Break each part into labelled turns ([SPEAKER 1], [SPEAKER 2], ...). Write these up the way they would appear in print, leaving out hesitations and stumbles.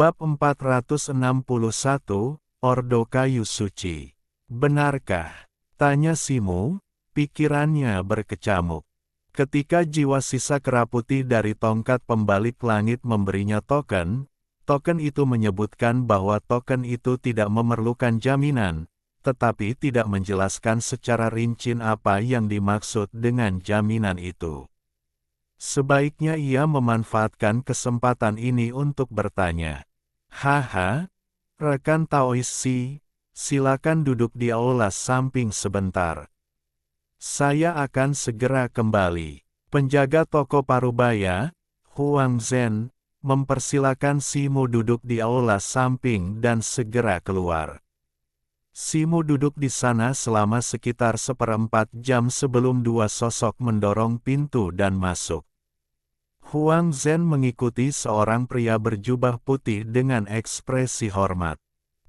[SPEAKER 1] Bab 461, Ordo Kayu Suci. Benarkah? Tanya Simu, pikirannya berkecamuk. Ketika jiwa sisa kera putih dari tongkat pembalik langit memberinya token, token itu menyebutkan bahwa token itu tidak memerlukan jaminan, tetapi tidak menjelaskan secara rinci apa yang dimaksud dengan jaminan itu. Sebaiknya ia memanfaatkan kesempatan ini untuk bertanya. Haha, rekan Taois Si, silakan duduk di aula samping sebentar. Saya akan segera kembali. Penjaga toko Parubaya, Huang Zhen, mempersilakan Simu duduk di aula samping dan segera keluar. Simu duduk di sana selama sekitar 1/4 jam sebelum dua sosok mendorong pintu dan masuk. Huang Zhen mengikuti seorang pria berjubah putih dengan ekspresi hormat.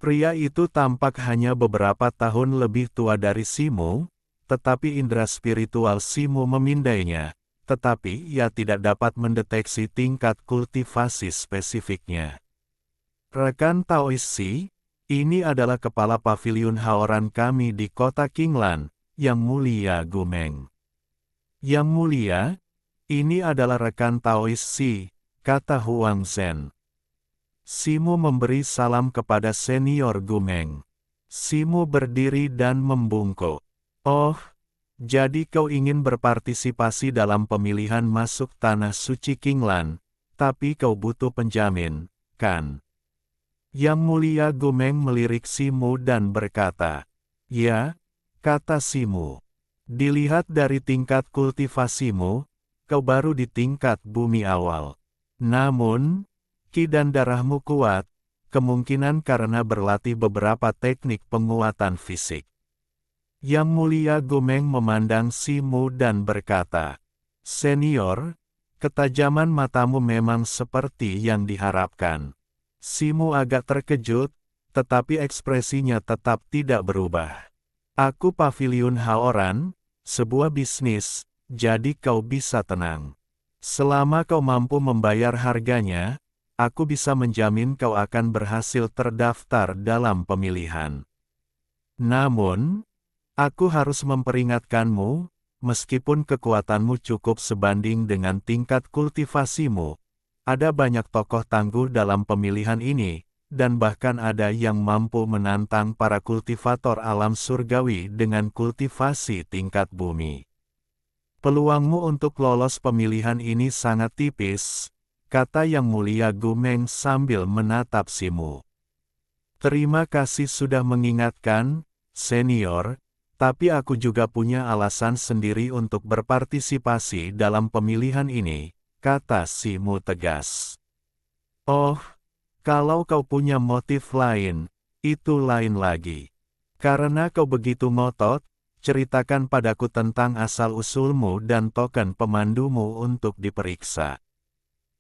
[SPEAKER 1] Pria itu tampak hanya beberapa tahun lebih tua dari Simu, tetapi indera spiritual Simu memindainya, tetapi ia tidak dapat mendeteksi tingkat kultivasi spesifiknya. Rekan Taois Si, ini adalah kepala paviliun Haoran kami di kota Qinglan, Yang Mulia Gumeng. Yang Mulia, ini adalah rekan Taois Si, kata Huang Zhen. Simu memberi salam kepada senior Gumeng. Simu berdiri dan membungkuk. Oh, jadi kau ingin berpartisipasi dalam pemilihan masuk tanah suci Qinglan, tapi kau butuh penjamin, kan? Yang Mulia Gumeng melirik Simu dan berkata, "Ya," kata Simu. "Dilihat dari tingkat kultivasimu, kau baru di tingkat bumi awal. Namun, ki dan darahmu kuat, kemungkinan karena berlatih beberapa teknik penguatan fisik." Yang Mulia Gumeng memandang Simu dan berkata, "Senior, ketajaman matamu memang seperti yang diharapkan." Simu agak terkejut, tetapi ekspresinya tetap tidak berubah. "Aku Paviliun Haoran, sebuah bisnis, jadi kau bisa tenang. Selama kau mampu membayar harganya, aku bisa menjamin kau akan berhasil terdaftar dalam pemilihan. Namun, aku harus memperingatkanmu, meskipun kekuatanmu cukup sebanding dengan tingkat kultivasimu, ada banyak tokoh tangguh dalam pemilihan ini, dan bahkan ada yang mampu menantang para kultivator alam surgawi dengan kultivasi tingkat bumi. Peluangmu untuk lolos pemilihan ini sangat tipis," kata Yang Mulia Gumeng sambil menatap Simu. "Terima kasih sudah mengingatkan, senior, tapi aku juga punya alasan sendiri untuk berpartisipasi dalam pemilihan ini," kata Simu tegas. "Oh, kalau kau punya motif lain, itu lain lagi. Karena kau begitu ngotot, ceritakan padaku tentang asal-usulmu dan token pemandumu untuk diperiksa."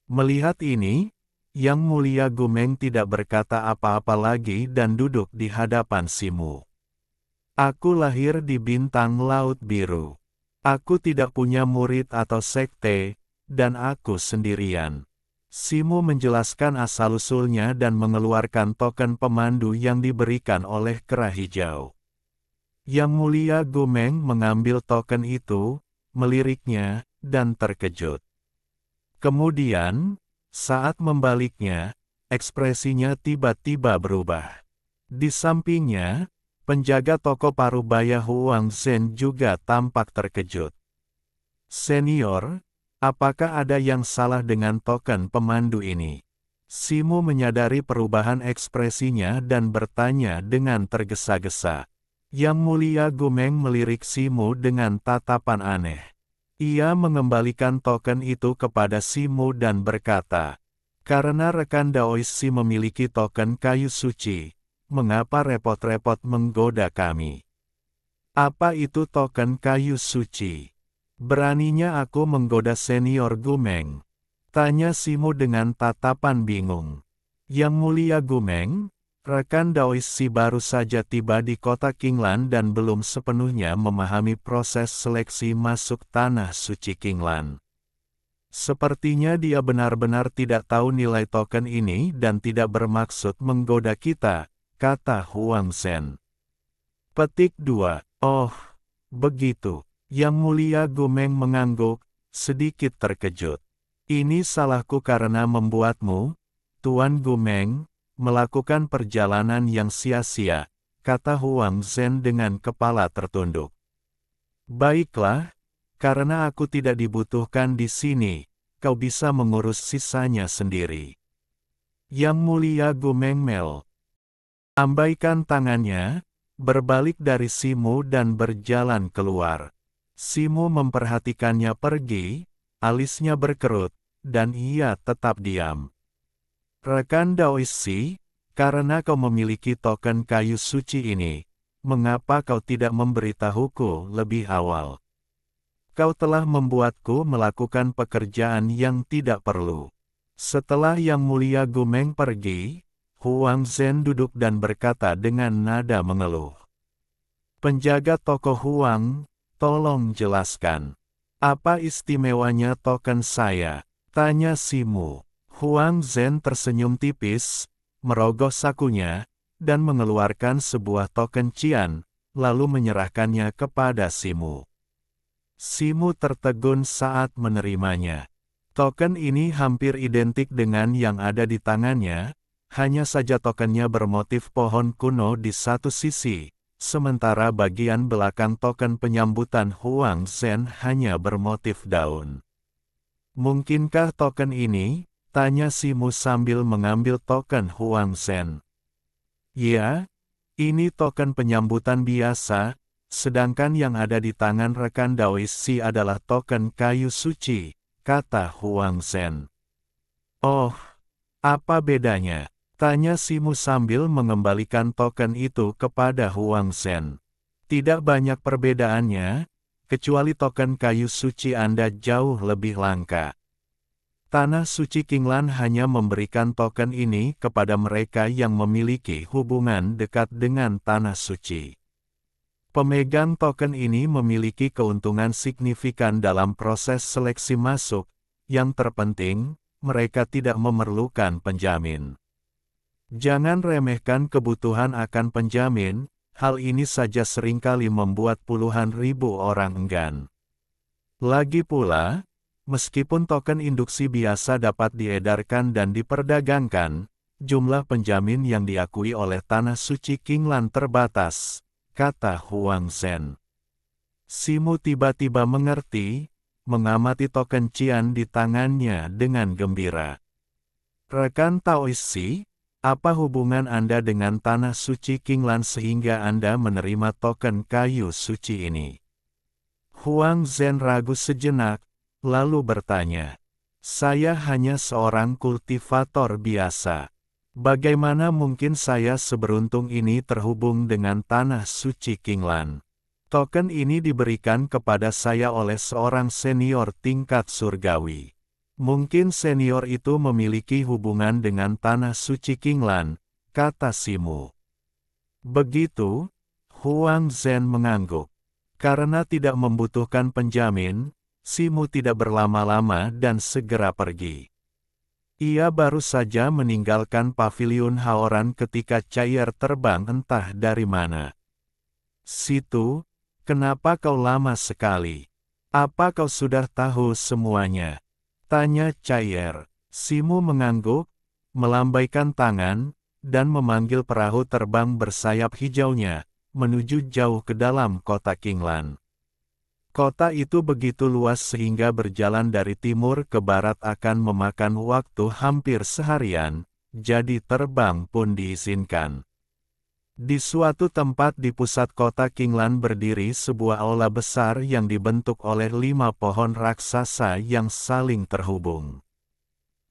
[SPEAKER 1] Melihat ini, Yang Mulia Gumeng tidak berkata apa-apa lagi dan duduk di hadapan Simu. "Aku lahir di bintang Laut Biru. Aku tidak punya murid atau sekte, dan aku sendirian." Simu menjelaskan asal-usulnya dan mengeluarkan token pemandu yang diberikan oleh kera hijau. Yang Mulia Gumeng mengambil token itu, meliriknya, dan terkejut. Kemudian, saat membaliknya, ekspresinya tiba-tiba berubah. Di sampingnya, penjaga toko Parubaya Huang Zhen juga tampak terkejut. "Senior, apakah ada yang salah dengan token pemandu ini?" Simu menyadari perubahan ekspresinya dan bertanya dengan tergesa-gesa. Yang Mulia Gumeng melirik Simu dengan tatapan aneh. Ia mengembalikan token itu kepada Simu dan berkata, "Karena rekan Daois Si memiliki token kayu suci, mengapa repot-repot menggoda kami?" "Apa itu token kayu suci? Beraninya aku menggoda senior Gumeng?" tanya Simu dengan tatapan bingung. Yang Mulia Gumeng, rekan Daois Si baru saja tiba di kota Qinglan dan belum sepenuhnya memahami proses seleksi masuk tanah suci Qinglan. Sepertinya dia benar-benar tidak tahu nilai token ini dan tidak bermaksud menggoda kita, kata Huang Zhen. Petik 2. Oh, begitu. Yang Mulia Gumeng mengangguk, sedikit terkejut. Ini salahku karena membuatmu, Tuan Gumeng, melakukan perjalanan yang sia-sia, kata Huang Zhen dengan kepala tertunduk. Baiklah, karena aku tidak dibutuhkan di sini, kau bisa mengurus sisanya sendiri. Yang Mulia Gumeng melambaikan tangannya, berbalik dari Simu dan berjalan keluar. Simu memperhatikannya pergi, alisnya berkerut, dan ia tetap diam. Rekan Daoishi, karena kau memiliki token kayu suci ini, mengapa kau tidak memberitahuku lebih awal? Kau telah membuatku melakukan pekerjaan yang tidak perlu. Setelah Yang Mulia Gumeng pergi, Huang Zhen duduk dan berkata dengan nada mengeluh. Penjaga toko Huang, tolong jelaskan. Apa istimewanya token saya? Tanya Simu. Huang Zhen tersenyum tipis, merogoh sakunya, dan mengeluarkan sebuah token cian, lalu menyerahkannya kepada Simu. Simu tertegun saat menerimanya. Token ini hampir identik dengan yang ada di tangannya, hanya saja tokennya bermotif pohon kuno di satu sisi, sementara bagian belakang token penyambutan Huang Zhen hanya bermotif daun. Mungkinkah token ini? Tanya Simu sambil mengambil token Huang Zhen. Ya, ini token penyambutan biasa, sedangkan yang ada di tangan rekan Daoishi adalah token kayu suci, kata Huang Zhen. Oh, apa bedanya? Tanya Simu sambil mengembalikan token itu kepada Huang Zhen. Tidak banyak perbedaannya, kecuali token kayu suci Anda jauh lebih langka. Tanah Suci Qinglan hanya memberikan token ini kepada mereka yang memiliki hubungan dekat dengan Tanah Suci. Pemegang token ini memiliki keuntungan signifikan dalam proses seleksi masuk. Yang terpenting, mereka tidak memerlukan penjamin. Jangan remehkan kebutuhan akan penjamin, hal ini saja seringkali membuat puluhan ribu orang enggan. Lagi pula, meskipun token induksi biasa dapat diedarkan dan diperdagangkan, jumlah penjamin yang diakui oleh Tanah Suci Qinglan terbatas, kata Huang Zhen. Simu tiba-tiba mengerti, mengamati token cian di tangannya dengan gembira. Rekan Taoishi, apa hubungan Anda dengan Tanah Suci Qinglan sehingga Anda menerima token kayu suci ini? Huang Zhen ragu sejenak, lalu bertanya. Saya hanya seorang kultivator biasa. Bagaimana mungkin saya seberuntung ini terhubung dengan Tanah Suci Qinglan? Token ini diberikan kepada saya oleh seorang senior tingkat surgawi. Mungkin senior itu memiliki hubungan dengan Tanah Suci Qinglan, kata Simu. Begitu, Huang Zhen mengangguk. Karena tidak membutuhkan penjamin, Simu tidak berlama-lama dan segera pergi. Ia baru saja meninggalkan paviliun Haoran ketika Cair terbang entah dari mana. Situ, kenapa kau lama sekali? Apa kau sudah tahu semuanya? Tanya Cair. Simu mengangguk, melambaikan tangan, dan memanggil perahu terbang bersayap hijaunya, menuju jauh ke dalam kota Qinglan. Kota itu begitu luas sehingga berjalan dari timur ke barat akan memakan waktu hampir seharian, jadi terbang pun diizinkan. Di suatu tempat di pusat kota Qinglan berdiri sebuah aula besar yang dibentuk oleh 5 pohon raksasa yang saling terhubung.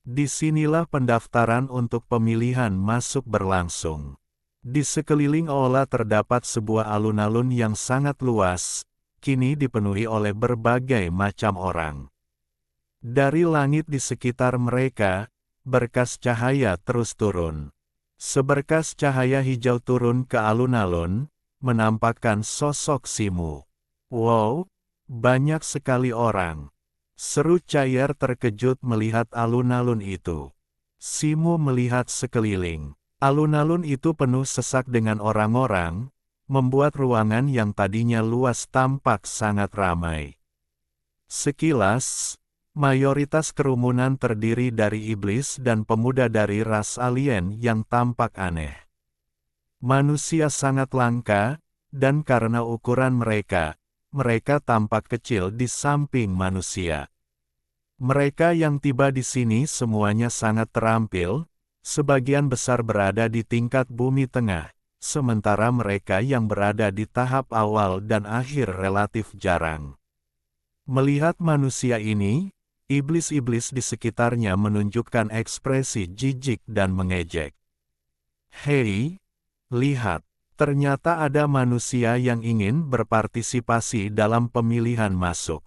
[SPEAKER 1] Disinilah pendaftaran untuk pemilihan masuk berlangsung. Di sekeliling aula terdapat sebuah alun-alun yang sangat luas, kini dipenuhi oleh berbagai macam orang. Dari langit di sekitar mereka, berkas cahaya terus turun. Seberkas cahaya hijau turun ke alun-alun, menampakkan sosok Simu. Wow, banyak sekali orang. Seru Cair terkejut melihat alun-alun itu. Simu melihat sekeliling. Alun-alun itu penuh sesak dengan orang-orang, membuat ruangan yang tadinya luas tampak sangat ramai. Sekilas, mayoritas kerumunan terdiri dari iblis dan pemuda dari ras alien yang tampak aneh. Manusia sangat langka, dan karena ukuran mereka tampak kecil di samping manusia. Mereka yang tiba di sini semuanya sangat terampil, sebagian besar berada di tingkat bumi tengah, sementara mereka yang berada di tahap awal dan akhir relatif jarang. Melihat manusia ini, iblis-iblis di sekitarnya menunjukkan ekspresi jijik dan mengejek. Hei, lihat, ternyata ada manusia yang ingin berpartisipasi dalam pemilihan masuk.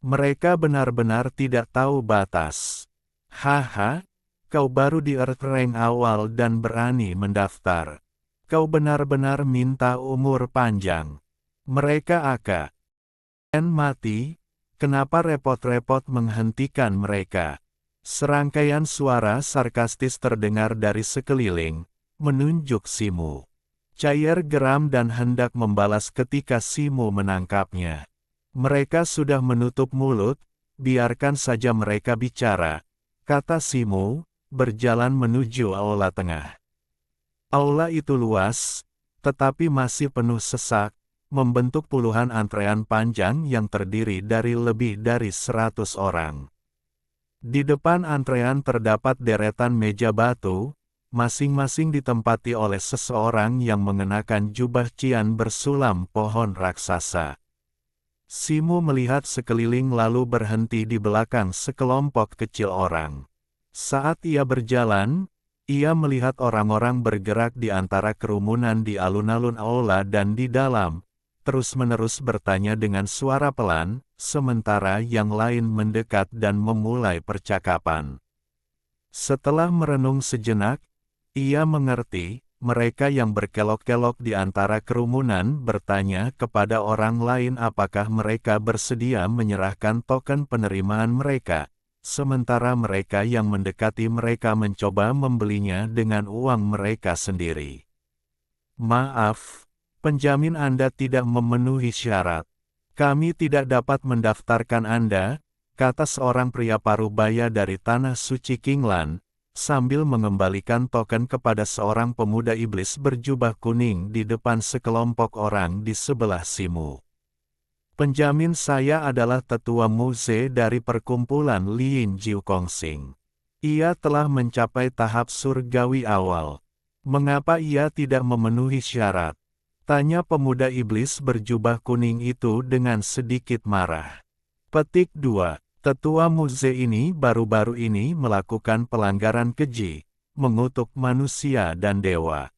[SPEAKER 1] Mereka benar-benar tidak tahu batas. Haha, kau baru di Earth Rank awal dan berani mendaftar. Kau benar-benar minta umur panjang. Mereka akan mati, kenapa repot-repot menghentikan mereka? Serangkaian suara sarkastis terdengar dari sekeliling, menunjuk Simu. Cair geram dan hendak membalas ketika Simu menangkapnya. Mereka sudah menutup mulut, biarkan saja mereka bicara, kata Simu, berjalan menuju aula tengah. Aula itu luas, tetapi masih penuh sesak, membentuk puluhan antrean panjang yang terdiri dari lebih dari 100 orang. Di depan antrean terdapat deretan meja batu, masing-masing ditempati oleh seseorang yang mengenakan jubah cian bersulam pohon raksasa. Simu melihat sekeliling lalu berhenti di belakang sekelompok kecil orang. Saat ia berjalan, ia melihat orang-orang bergerak di antara kerumunan di alun-alun aula dan di dalam, terus-menerus bertanya dengan suara pelan, sementara yang lain mendekat dan memulai percakapan. Setelah merenung sejenak, ia mengerti. Mereka yang berkelok-kelok di antara kerumunan bertanya kepada orang lain apakah mereka bersedia menyerahkan token penerimaan mereka, sementara mereka yang mendekati mereka mencoba membelinya dengan uang mereka sendiri. Maaf, penjamin Anda tidak memenuhi syarat. Kami tidak dapat mendaftarkan Anda, kata seorang pria parubaya dari Tanah Suci Kingland, sambil mengembalikan token kepada seorang pemuda iblis berjubah kuning di depan sekelompok orang di sebelah Simu. Penjamin saya adalah tetua Muze dari perkumpulan Lin Jiu Kongsing. Ia telah mencapai tahap surgawi awal. Mengapa ia tidak memenuhi syarat? Tanya pemuda iblis berjubah kuning itu dengan sedikit marah. Petik 2. Tetua Muze ini baru-baru ini melakukan pelanggaran keji, mengutuk manusia dan dewa.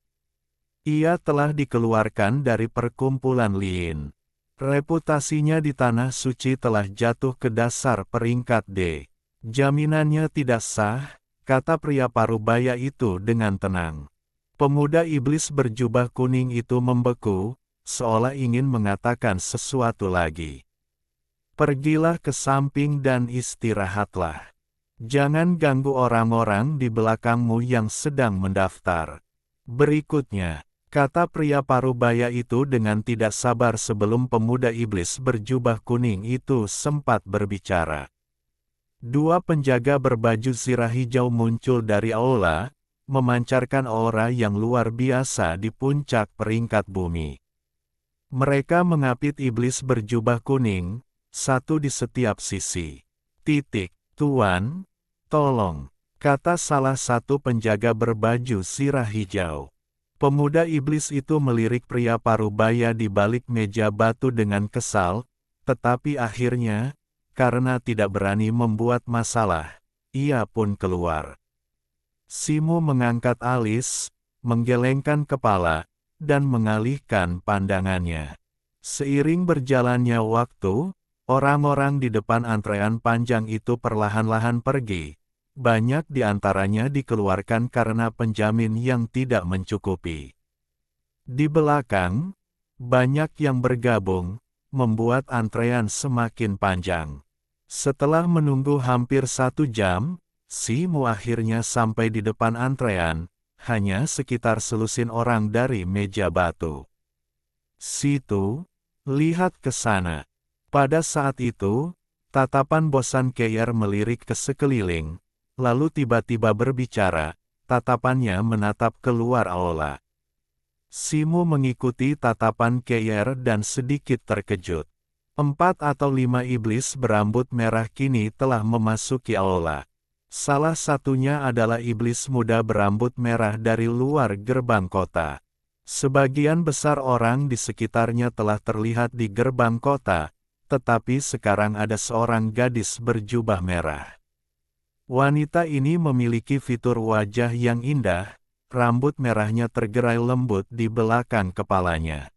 [SPEAKER 1] Ia telah dikeluarkan dari perkumpulan Lin. Reputasinya di Tanah Suci telah jatuh ke dasar peringkat D. Jaminannya tidak sah, kata pria parubaya itu dengan tenang. Pemuda iblis berjubah kuning itu membeku, seolah ingin mengatakan sesuatu lagi. Pergilah ke samping dan istirahatlah. Jangan ganggu orang-orang di belakangmu yang sedang mendaftar. Berikutnya, kata pria parubaya itu dengan tidak sabar sebelum pemuda iblis berjubah kuning itu sempat berbicara. Dua penjaga berbaju zirah hijau muncul dari aula, memancarkan aura yang luar biasa di puncak peringkat bumi. Mereka mengapit iblis berjubah kuning, satu di setiap sisi. Tuan, tolong, kata salah satu penjaga berbaju zirah hijau. Pemuda iblis itu melirik pria parubaya di balik meja batu dengan kesal, tetapi akhirnya, karena tidak berani membuat masalah, ia pun keluar. Simu mengangkat alis, menggelengkan kepala, dan mengalihkan pandangannya. Seiring berjalannya waktu, orang-orang di depan antrean panjang itu perlahan-lahan pergi. Banyak di antaranya dikeluarkan karena penjamin yang tidak mencukupi. Di belakang, banyak yang bergabung, membuat antrean semakin panjang. Setelah menunggu hampir 1 jam, Si Mu akhirnya sampai di depan antrean, hanya sekitar selusin orang dari meja batu. Situ, lihat ke sana. Pada saat itu, tatapan bosan Keir melirik ke sekeliling, lalu tiba-tiba berbicara, tatapannya menatap keluar aula. Si Mu mengikuti tatapan Keir dan sedikit terkejut. 4 atau 5 iblis berambut merah kini telah memasuki aula. Salah satunya adalah iblis muda berambut merah dari luar gerbang kota. Sebagian besar orang di sekitarnya telah terlihat di gerbang kota, tetapi sekarang ada seorang gadis berjubah merah. Wanita ini memiliki fitur wajah yang indah, rambut merahnya tergerai lembut di belakang kepalanya.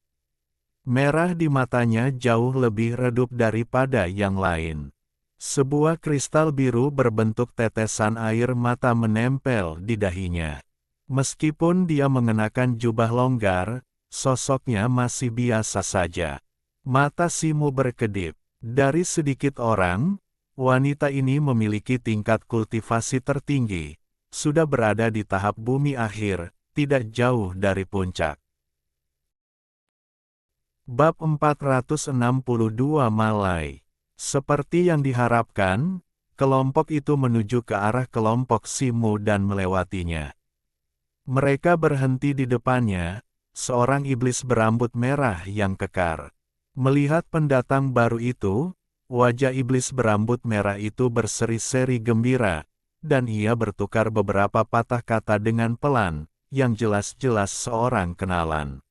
[SPEAKER 1] Merah di matanya jauh lebih redup daripada yang lain. Sebuah kristal biru berbentuk tetesan air mata menempel di dahinya. Meskipun dia mengenakan jubah longgar, sosoknya masih biasa saja. Mata Si Mu berkedip. Dari sedikit orang, wanita ini memiliki tingkat kultivasi tertinggi, sudah berada di tahap bumi akhir, tidak jauh dari puncak. Bab 462 Malai. Seperti yang diharapkan, kelompok itu menuju ke arah kelompok Si Mu dan melewatinya. Mereka berhenti di depannya, seorang iblis berambut merah yang kekar. Melihat pendatang baru itu, wajah iblis berambut merah itu berseri-seri gembira, dan ia bertukar beberapa patah kata dengan pelan, yang jelas-jelas seorang kenalan.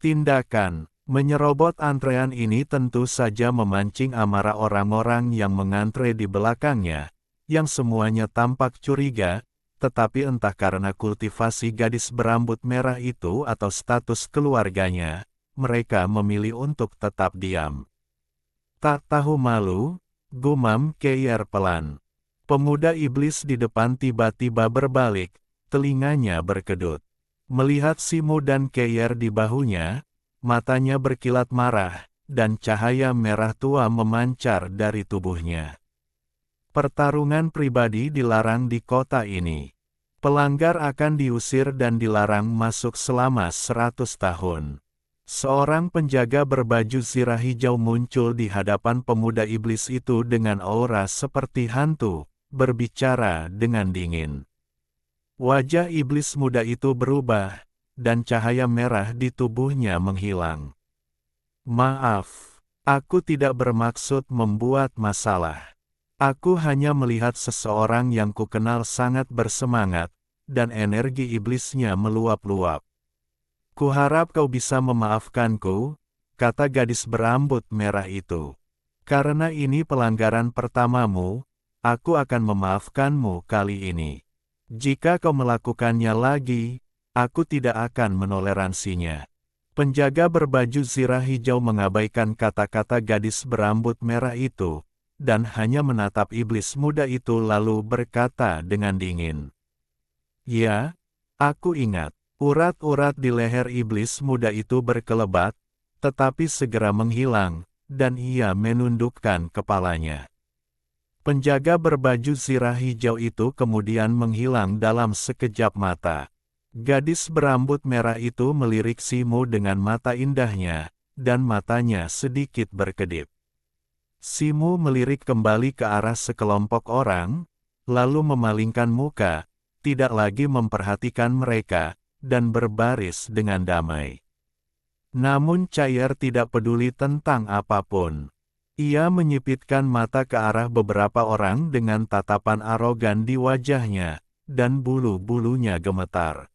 [SPEAKER 1] Tindakan menyerobot antrean ini tentu saja memancing amarah orang-orang yang mengantre di belakangnya, yang semuanya tampak curiga, tetapi entah karena kultivasi gadis berambut merah itu atau status keluarganya, mereka memilih untuk tetap diam. Tak tahu malu, gumam Keir pelan. Pemuda iblis di depan tiba-tiba berbalik, telinganya berkedut. Melihat Si Mu dan Keir di bahunya, matanya berkilat marah, dan cahaya merah tua memancar dari tubuhnya. Pertarungan pribadi dilarang di kota ini. Pelanggar akan diusir dan dilarang masuk selama 100 tahun. Seorang penjaga berbaju zirah hijau muncul di hadapan pemuda iblis itu dengan aura seperti hantu, berbicara dengan dingin. Wajah iblis muda itu berubah, dan cahaya merah di tubuhnya menghilang. Maaf, aku tidak bermaksud membuat masalah. Aku hanya melihat seseorang yang kukenal sangat bersemangat, dan energi iblisnya meluap-luap. Kuharap kau bisa memaafkanku, kata gadis berambut merah itu. Karena ini pelanggaran pertamamu, aku akan memaafkanmu kali ini. Jika kau melakukannya lagi, aku tidak akan menoleransinya. Penjaga berbaju zirah hijau mengabaikan kata-kata gadis berambut merah itu, dan hanya menatap iblis muda itu lalu berkata dengan dingin. Ya, aku ingat. Urat-urat di leher iblis muda itu berkelebat, tetapi segera menghilang, dan ia menundukkan kepalanya. Penjaga berbaju zirah hijau itu kemudian menghilang dalam sekejap mata. Gadis berambut merah itu melirik Si Mu dengan mata indahnya, dan matanya sedikit berkedip. Si Mu melirik kembali ke arah sekelompok orang, lalu memalingkan muka, tidak lagi memperhatikan mereka, dan berbaris dengan damai. Namun Keir tidak peduli tentang apapun. Ia menyipitkan mata ke arah beberapa orang dengan tatapan arogan di wajahnya, dan bulu-bulunya gemetar.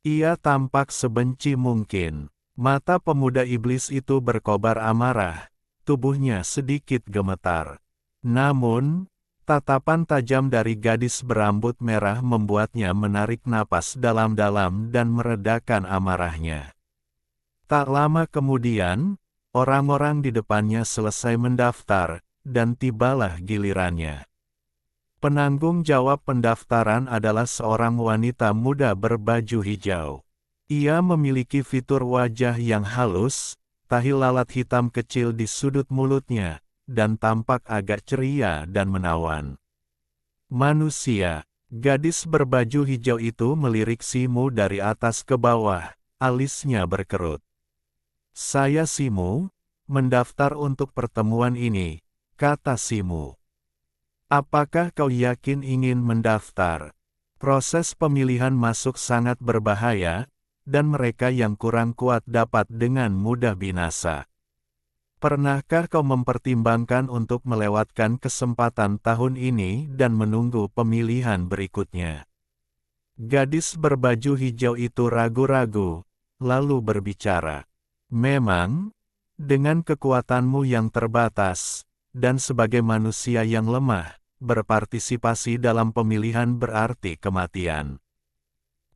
[SPEAKER 1] Ia tampak sebenci mungkin. Mata pemuda iblis itu berkobar amarah, tubuhnya sedikit gemetar. Namun, tatapan tajam dari gadis berambut merah membuatnya menarik napas dalam-dalam dan meredakan amarahnya. Tak lama kemudian, orang-orang di depannya selesai mendaftar, dan tibalah gilirannya. Penanggung jawab pendaftaran adalah seorang wanita muda berbaju hijau. Ia memiliki fitur wajah yang halus, tahi lalat hitam kecil di sudut mulutnya, dan tampak agak ceria dan menawan. Manusia, gadis berbaju hijau itu melirik Simu dari atas ke bawah, alisnya berkerut. Saya Simu, mendaftar untuk pertemuan ini, kata Simu. Apakah kau yakin ingin mendaftar? Proses pemilihan masuk sangat berbahaya, dan mereka yang kurang kuat dapat dengan mudah binasa. Pernahkah kau mempertimbangkan untuk melewatkan kesempatan tahun ini dan menunggu pemilihan berikutnya? Gadis berbaju hijau itu ragu-ragu, lalu berbicara. Memang, dengan kekuatanmu yang terbatas, dan sebagai manusia yang lemah, berpartisipasi dalam pemilihan berarti kematian.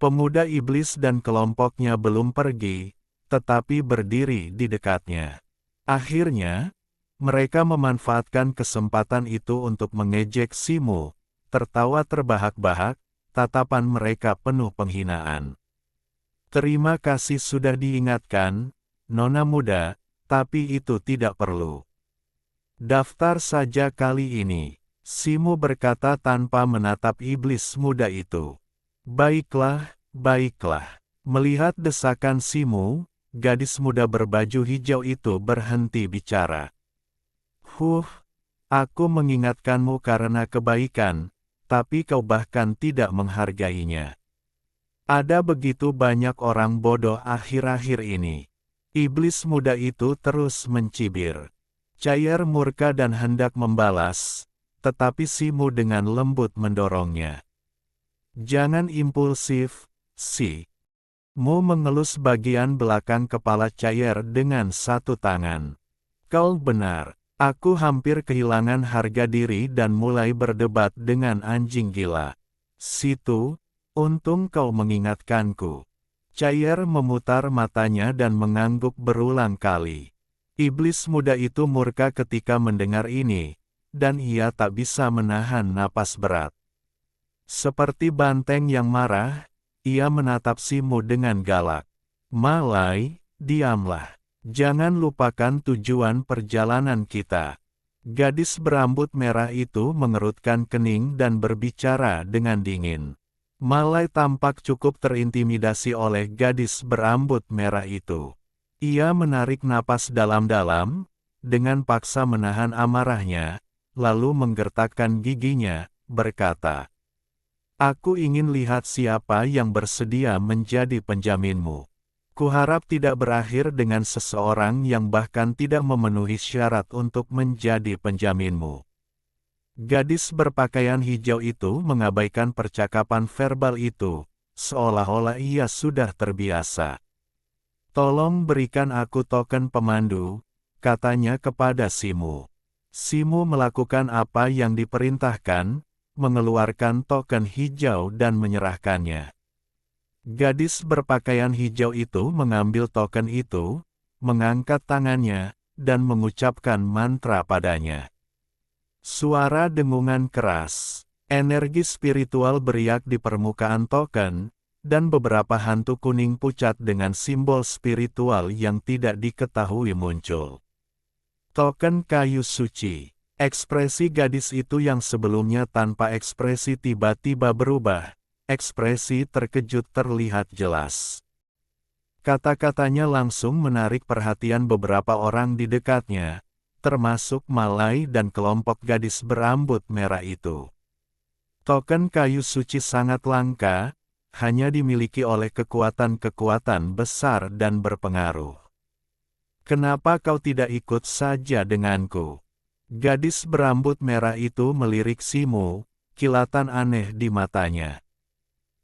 [SPEAKER 1] Pemuda iblis dan kelompoknya belum pergi, tetapi berdiri di dekatnya. Akhirnya, mereka memanfaatkan kesempatan itu untuk mengejek Simu, tertawa terbahak-bahak, tatapan mereka penuh penghinaan. Terima kasih sudah diingatkan, Nona muda, tapi itu tidak perlu. Daftar saja kali ini, Simu berkata tanpa menatap iblis muda itu. Baiklah, baiklah. Melihat desakan Simu, gadis muda berbaju hijau itu berhenti bicara. Aku mengingatkanmu karena kebaikan, tapi kau bahkan tidak menghargainya. Ada begitu banyak orang bodoh akhir-akhir ini. Iblis muda itu terus mencibir. Cair murka dan hendak membalas, tetapi Simu dengan lembut mendorongnya. Jangan impulsif, Mu mengelus bagian belakang kepala Cair dengan satu tangan. Kau benar, aku hampir kehilangan harga diri dan mulai berdebat dengan anjing gila. Situ, untung kau mengingatkanku. Cair memutar matanya dan mengangguk berulang kali. Iblis muda itu murka ketika mendengar ini, dan ia tak bisa menahan napas berat. Seperti banteng yang marah, ia menatap Simu dengan galak. Malai, diamlah. Jangan lupakan tujuan perjalanan kita. Gadis berambut merah itu mengerutkan kening dan berbicara dengan dingin. Malai tampak cukup terintimidasi oleh gadis berambut merah itu. Ia menarik napas dalam-dalam, dengan paksa menahan amarahnya, lalu menggertakkan giginya, berkata, Aku ingin lihat siapa yang bersedia menjadi penjaminmu. Kuharap tidak berakhir dengan seseorang yang bahkan tidak memenuhi syarat untuk menjadi penjaminmu. Gadis berpakaian hijau itu mengabaikan percakapan verbal itu, seolah-olah ia sudah terbiasa. Tolong berikan aku token pemandu, katanya kepada Simu. Simu melakukan apa yang diperintahkan, mengeluarkan token hijau dan menyerahkannya. Gadis berpakaian hijau itu mengambil token itu, mengangkat tangannya, dan mengucapkan mantra padanya. Suara dengungan keras, energi spiritual beriak di permukaan token, dan beberapa hantu kuning pucat dengan simbol spiritual yang tidak diketahui muncul. Token kayu suci. Ekspresi gadis itu yang sebelumnya tanpa ekspresi tiba-tiba berubah. Ekspresi terkejut terlihat jelas. Kata-katanya langsung menarik perhatian beberapa orang di dekatnya, termasuk Malai dan kelompok gadis berambut merah itu. Token kayu suci sangat langka, hanya dimiliki oleh kekuatan-kekuatan besar dan berpengaruh. Kenapa kau tidak ikut saja denganku? Gadis berambut merah itu melirik Simu, kilatan aneh di matanya.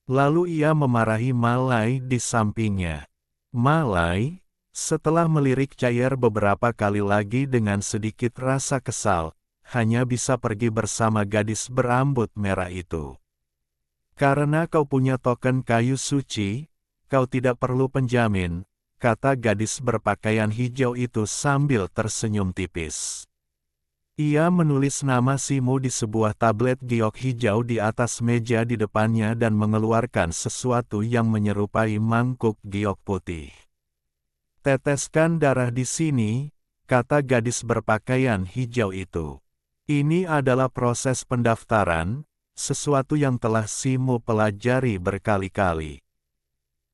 [SPEAKER 1] Lalu ia memarahi Malai di sampingnya. Malai, setelah melirik Cair beberapa kali lagi dengan sedikit rasa kesal, hanya bisa pergi bersama gadis berambut merah itu. Karena kau punya token kayu suci, kau tidak perlu penjamin, kata gadis berpakaian hijau itu sambil tersenyum tipis. Ia menulis nama Simu di sebuah tablet giok hijau di atas meja di depannya dan mengeluarkan sesuatu yang menyerupai mangkuk giok putih. Teteskan darah di sini, kata gadis berpakaian hijau itu. Ini adalah proses pendaftaran, sesuatu yang telah Simo pelajari berkali-kali.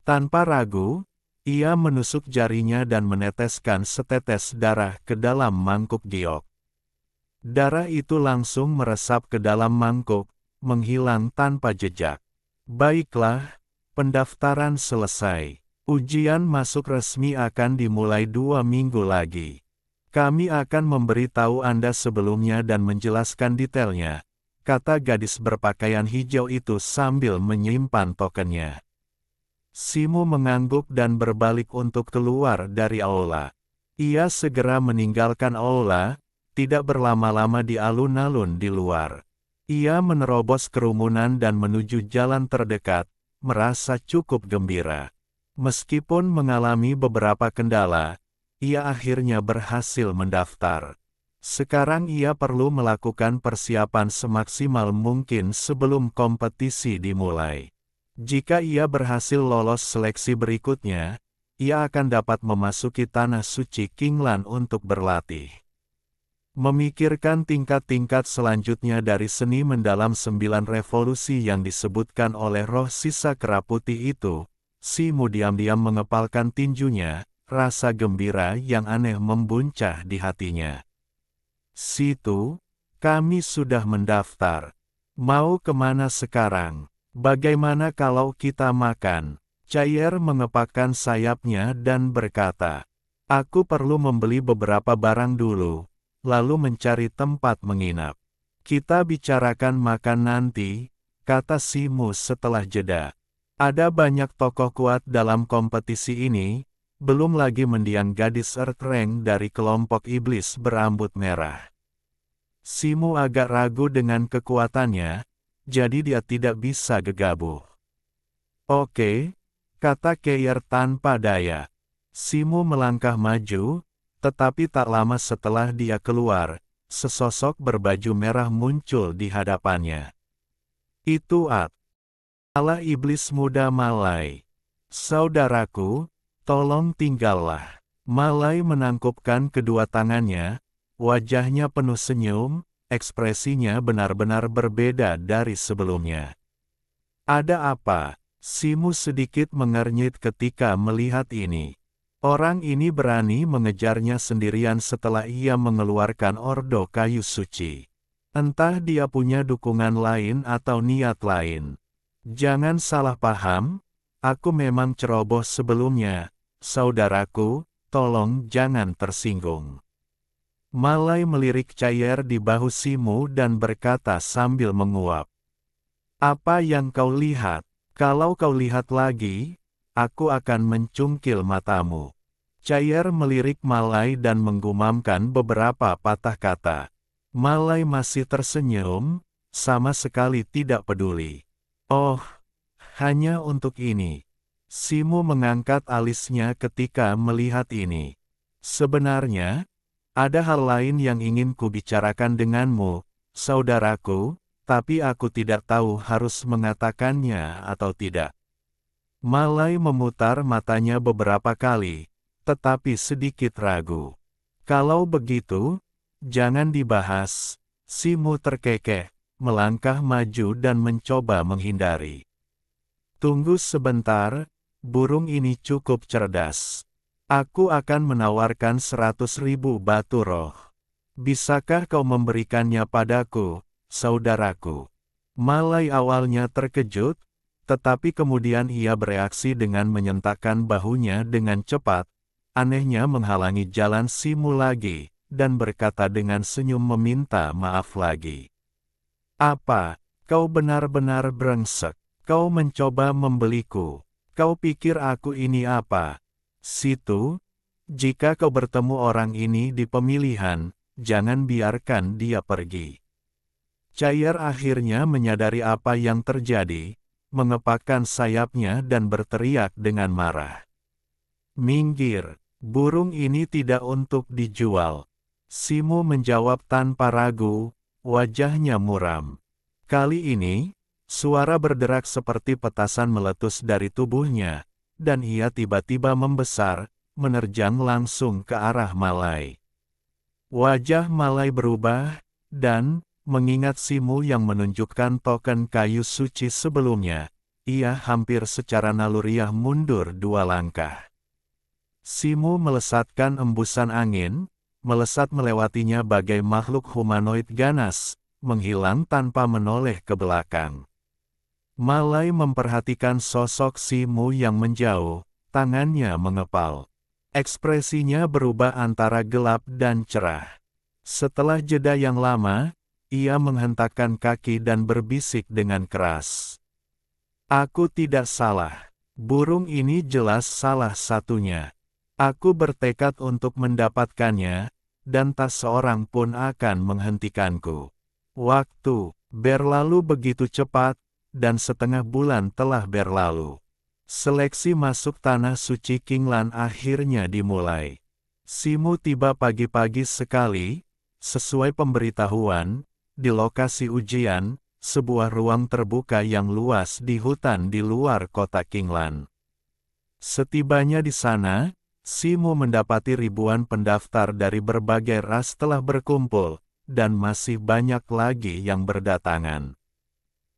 [SPEAKER 1] Tanpa ragu, ia menusuk jarinya dan meneteskan setetes darah ke dalam mangkuk giok. Darah itu langsung meresap ke dalam mangkuk, menghilang tanpa jejak. Baiklah, pendaftaran selesai. Ujian masuk resmi akan dimulai 2 minggu lagi. Kami akan memberitahu Anda sebelumnya dan menjelaskan detailnya, kata gadis berpakaian hijau itu sambil menyimpan tokennya. Simo mengangguk dan berbalik untuk keluar dari aula. Ia segera meninggalkan aula, tidak berlama-lama di alun-alun di luar. Ia menerobos kerumunan dan menuju jalan terdekat, merasa cukup gembira. Meskipun mengalami beberapa kendala, ia akhirnya berhasil mendaftar. Sekarang ia perlu melakukan persiapan semaksimal mungkin sebelum kompetisi dimulai. Jika ia berhasil lolos seleksi berikutnya, ia akan dapat memasuki tanah suci Qinglan untuk berlatih. Memikirkan tingkat-tingkat selanjutnya dari seni mendalam 9 revolusi yang disebutkan oleh roh sisa kera putih itu, Simo diam-diam mengepalkan tinjunya, rasa gembira yang aneh membuncah di hatinya. Situ, kami sudah mendaftar. Mau kemana sekarang? Bagaimana kalau kita makan? Cair mengepakkan sayapnya dan berkata, aku perlu membeli beberapa barang dulu, lalu mencari tempat menginap. Kita bicarakan makan nanti, kata Simo setelah jeda. Ada banyak tokoh kuat dalam kompetisi ini, belum lagi mendiang gadis Earth Rank dari kelompok iblis berambut merah. Simo agak ragu dengan kekuatannya, jadi dia tidak bisa gegabah. Oke, kata Cair tanpa daya. Simo melangkah maju, tetapi tak lama setelah dia keluar, sesosok berbaju merah muncul di hadapannya. Itu adalah iblis muda Malai. Saudaraku, tolong tinggallah. Malai menangkupkan kedua tangannya, wajahnya penuh senyum, ekspresinya benar-benar berbeda dari sebelumnya. Ada apa? Simo sedikit mengernyit ketika melihat ini. Orang ini berani mengejarnya sendirian setelah ia mengeluarkan ordo kayu suci. Entah dia punya dukungan lain atau niat lain. Jangan salah paham, aku memang ceroboh sebelumnya, saudaraku, tolong jangan tersinggung. Malai melirik Cair di bahu Simo dan berkata sambil menguap. Apa yang kau lihat? Kalau kau lihat lagi, aku akan mencungkil matamu. Cair melirik Malai dan menggumamkan beberapa patah kata. Malai masih tersenyum, sama sekali tidak peduli. Oh, hanya untuk ini. Simo mengangkat alisnya ketika melihat ini. Sebenarnya, ada hal lain yang ingin kubicarakan denganmu, saudaraku, tapi aku tidak tahu harus mengatakannya atau tidak. Malai memutar matanya beberapa kali, tetapi sedikit ragu. Kalau begitu, jangan dibahas. Simo terkekeh, melangkah maju dan mencoba menghindari. Tunggu sebentar, burung ini cukup cerdas. Aku akan menawarkan 100.000 batu roh. Bisakah kau memberikannya padaku, saudaraku? Malai awalnya terkejut, tetapi kemudian ia bereaksi dengan menyentakkan bahunya dengan cepat, anehnya menghalangi jalan Simo lagi, dan berkata dengan senyum meminta maaf lagi. Apa, kau benar-benar brengsek? Kau mencoba membeliku. Kau pikir aku ini apa? Situ, jika kau bertemu orang ini di pemilihan, jangan biarkan dia pergi. Cair akhirnya menyadari apa yang terjadi, mengepakkan sayapnya dan berteriak dengan marah. Minggir, burung ini tidak untuk dijual. Simo menjawab tanpa ragu, wajahnya muram. Kali ini, suara berderak seperti petasan meletus dari tubuhnya, dan ia tiba-tiba membesar, menerjang langsung ke arah Malai. Wajah Malai berubah, dan, mengingat Simu yang menunjukkan token kayu suci sebelumnya, ia hampir secara naluriah mundur 2 langkah. Simu melesatkan embusan angin, melesat melewatinya bagai makhluk humanoid ganas, menghilang tanpa menoleh ke belakang. Malai memperhatikan sosok Simu yang menjauh, tangannya mengepal. Ekspresinya berubah antara gelap dan cerah. Setelah jeda yang lama, ia menghentakkan kaki dan berbisik dengan keras. Aku tidak salah. Burung ini jelas salah satunya. Aku bertekad untuk mendapatkannya, dan tak seorang pun akan menghentikanku. Waktu berlalu begitu cepat, dan setengah bulan telah berlalu. Seleksi masuk Tanah Suci Qinglan akhirnya dimulai. Simu tiba pagi-pagi sekali, sesuai pemberitahuan, di lokasi ujian, sebuah ruang terbuka yang luas di hutan di luar kota Qinglan. Setibanya di sana, Simu mendapati ribuan pendaftar dari berbagai ras telah berkumpul, dan masih banyak lagi yang berdatangan.